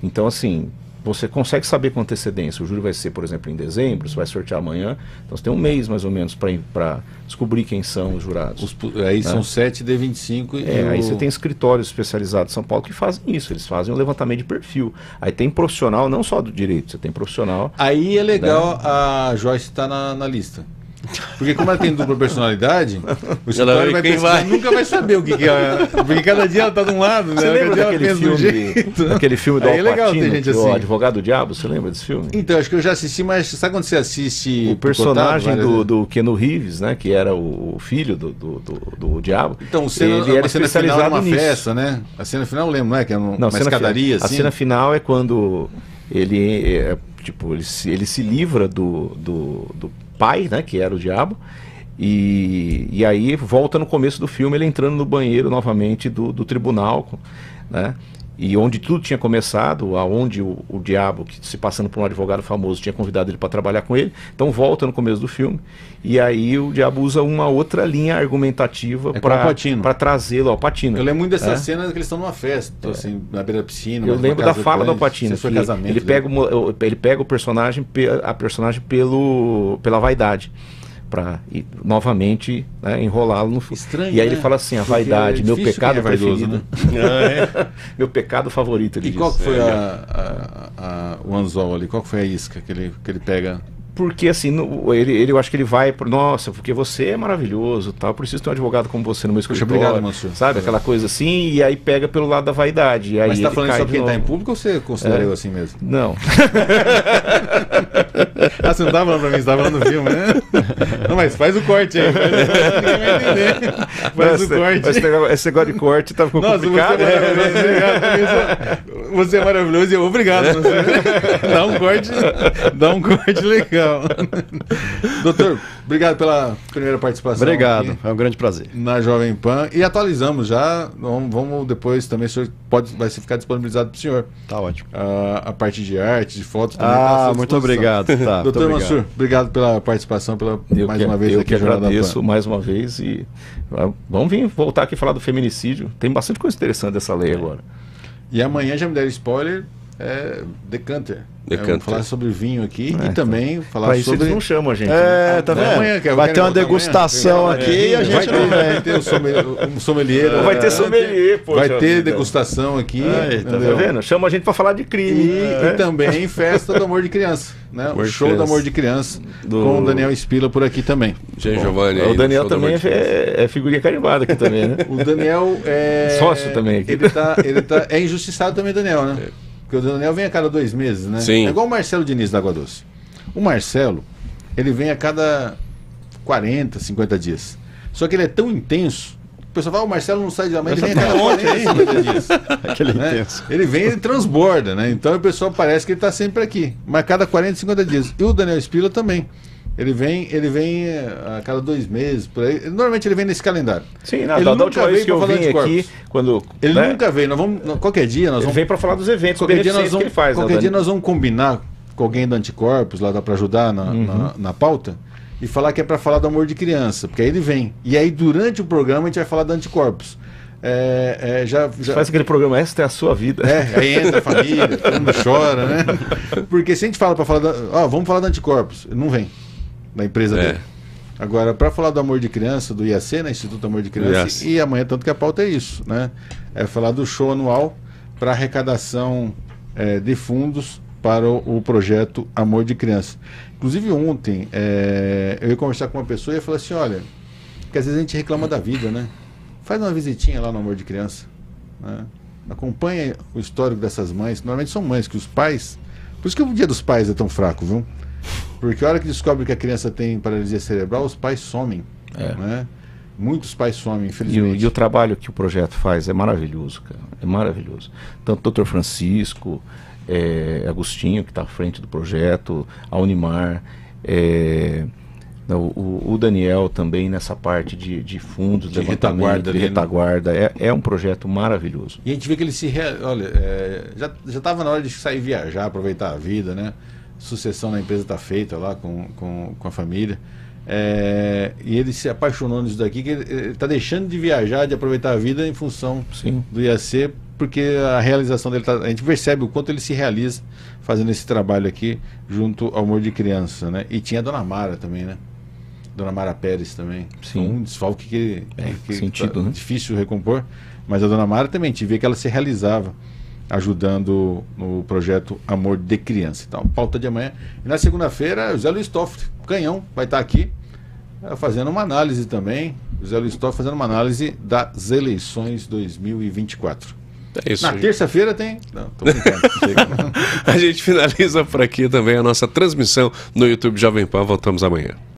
então assim, você consegue saber com antecedência. O júri vai ser, por exemplo, em dezembro, você vai sortear amanhã. Então você tem um mês mais ou menos para descobrir quem são os jurados. Aí são 7 de 25 Aí você tem escritórios especializados em São Paulo que fazem isso, eles fazem um levantamento de perfil. Aí tem profissional, não só do direito, você tem profissional. Aí é legal a Joyce estar na lista. Porque como ela tem dupla personalidade, o escritório vai quem pesquisar, vai. nunca vai saber o que é. Porque cada dia ela tá de um lado, né? Você Cada lembra dia ela daquele pensa de um jeito. filme, daquele filme do Aí é Al legal ter Pacino, gente que assim. o Advogado do Diabo, você lembra desse filme? Então, acho que eu já assisti, mas sabe quando você assiste... O personagem picotado, do Keanu Reeves, né, que era o filho do Diabo, Então, ele era a cena final especializado numa nisso. festa, né? A cena final eu lembro, não é? Que é numa Não, escadaria, a assim. cena final é quando ele ele se livra do pai, né, que era o diabo, e aí volta no começo do filme ele entrando no banheiro novamente do tribunal, né? E onde tudo tinha começado, aonde o diabo, que se passando por um advogado famoso, tinha convidado ele para trabalhar com ele. Então volta no começo do filme. E aí o diabo usa uma outra linha argumentativa É com o Al Pacino. para trazê-lo ao Pacino. Eu lembro muito dessa É. cena que eles estão numa festa, assim, na beira da piscina. Eu uma lembro casa da fala do grande, Pacino. se foi Que casamento, ele né? pega o personagem, a personagem pela vaidade. Para novamente, né, enrolá-lo no filme. Estranho, E aí né? ele fala assim: a Porque vaidade, é meu difícil pecado quem é vaidoso, preferido. Meu pecado favorito. Ele E qual diz. que foi o anzol ali? Qual que foi a isca que ele pega? Porque assim, eu acho que ele vai por, nossa, porque você é maravilhoso, tal, eu preciso ter um advogado como você no meu escritório. obrigado, Mansur. Sabe, aquela coisa assim, e aí pega pelo lado da vaidade. E aí Mas você tá ele falando cai só de porque ele tá em novo. público ou você considera É. eu assim mesmo? Não. Ah, você não tava falando pra mim, você tava falando no filme, né? Não, mas faz o corte aí. Ninguém vai entender. Faz o corte. Esse negócio de corte tá ficando Nossa, complicado. você é maravilhoso, obrigado. Você é maravilhoso e eu obrigado. Dá um corte legal. Doutor, obrigado pela primeira participação. Obrigado, aqui é um grande prazer. na Jovem Pan. E atualizamos já. Vamos depois também, o senhor vai ficar disponibilizado para o senhor. Tá ótimo. A parte de arte, de fotos também. tá à Ah, sua muito disposição. obrigado. Tá, muito Doutor obrigado. Mansur, obrigado pela participação, mais uma vez eu aqui que no Jornal da agradeço Pan. mais uma vez e vamos voltar aqui e falar do feminicídio. Tem bastante coisa interessante dessa lei agora. E amanhã já me deram spoiler, Decanter. Decanter. Vamos falar sobre vinho aqui e também falar Para isso sobre... eles não chamam a gente. né? É, tá Não, vendo? amanhã, que eu Vai quero ter uma voltar degustação amanhã. aqui e a gente não vai vem. ter um sommelier. Vai ter sommelier, poxa Vai ter vida. degustação aqui. Aí, tá Tá entendeu? vendo? Chama a gente para falar de crime. E também Festa do Amor de Criança, né? O Amor de show do Criança. Amor de Criança Do- com o Daniel Espila por aqui também. Jean Giovanni aí, O Daniel no show da também Morte. é figurinha carimbada aqui também, né? O Daniel é Sócio também aqui. É injustiçado também, Daniel, né? Porque o Daniel vem a cada 2 meses, né? Sim. É igual o Marcelo Diniz da Água Doce. O Marcelo, ele vem a cada 40, 50 dias. Só que ele é tão intenso. O pessoal fala, o Marcelo não sai de lá, mas ele vem a cada 40, 50 dias. Aquele Né? intenso. Ele vem, ele transborda, né? Então o pessoal parece que ele está sempre aqui, mas a cada 40, 50 dias. E o Daniel Espila também. Ele vem a cada 2 meses, por aí. Normalmente ele vem nesse calendário. Sim, Ele da nunca última veio vez que eu pra falar vim de corpos. aqui, quando. Ele né, nunca veio. Qualquer dia nós Ele vamos. vem para falar dos eventos Qualquer dia, beneficentes que ele faz. qualquer né, dia Dani? nós vamos combinar com alguém do Anticorpos, lá dá para ajudar na pauta, e falar que é para falar do amor de criança, porque aí ele vem. E aí durante o programa a gente vai falar do Anticorpos. Já Faz aquele programa, esta é a sua vida. aí entra a família, todo mundo chora, né? Porque se a gente fala para falar vamos falar do Anticorpos, ele não vem da empresa dele. Agora, para falar do amor de criança, do IAC, né? Instituto Amor de Criança, e amanhã, tanto que a pauta é isso, né? É falar do show anual para arrecadação de fundos para o projeto Amor de Criança. Inclusive ontem eu ia conversar com uma pessoa e ia falar assim, olha, porque às vezes a gente reclama da vida, né? Faz uma visitinha lá no Amor de Criança, né? Acompanha o histórico dessas mães, normalmente são mães que os pais, por isso que o Dia dos Pais é tão fraco, viu? Porque a hora que descobre que a criança tem paralisia cerebral, os pais somem, né? Muitos pais somem, infelizmente. E o trabalho que o projeto faz é maravilhoso, cara. É maravilhoso. Tanto o Dr. Francisco, Agostinho, que está à frente do projeto, a Unimar, o Daniel também nessa parte de fundos, de retaguarda. De retaguarda. É um projeto maravilhoso. E a gente vê que ele olha, já estava na hora de sair viajar, aproveitar a vida, né? Sucessão na empresa está feita lá com a família. E ele se apaixonou nisso daqui, que ele está deixando de viajar, de aproveitar a vida em função do IAC, porque a realização dele, a gente percebe o quanto ele se realiza fazendo esse trabalho aqui junto ao Amor de Criança, né? E tinha a Dona Mara também, né? Dona Mara Pérez também. Sim. Um desfalque que sentido, né? Difícil recompor, mas a Dona Mara também, a gente vê que ela se realizava ajudando no projeto Amor de Criança. Então, pauta de amanhã. E na segunda-feira, o Zé Luiz Toffoli, canhão, vai estar aqui fazendo uma análise também. O Zé Luiz Toffoli fazendo uma análise das eleições 2024. É isso. Na terça-feira tem... Não, tô brincando. A gente finaliza por aqui também a nossa transmissão no YouTube Jovem Pan. Voltamos amanhã.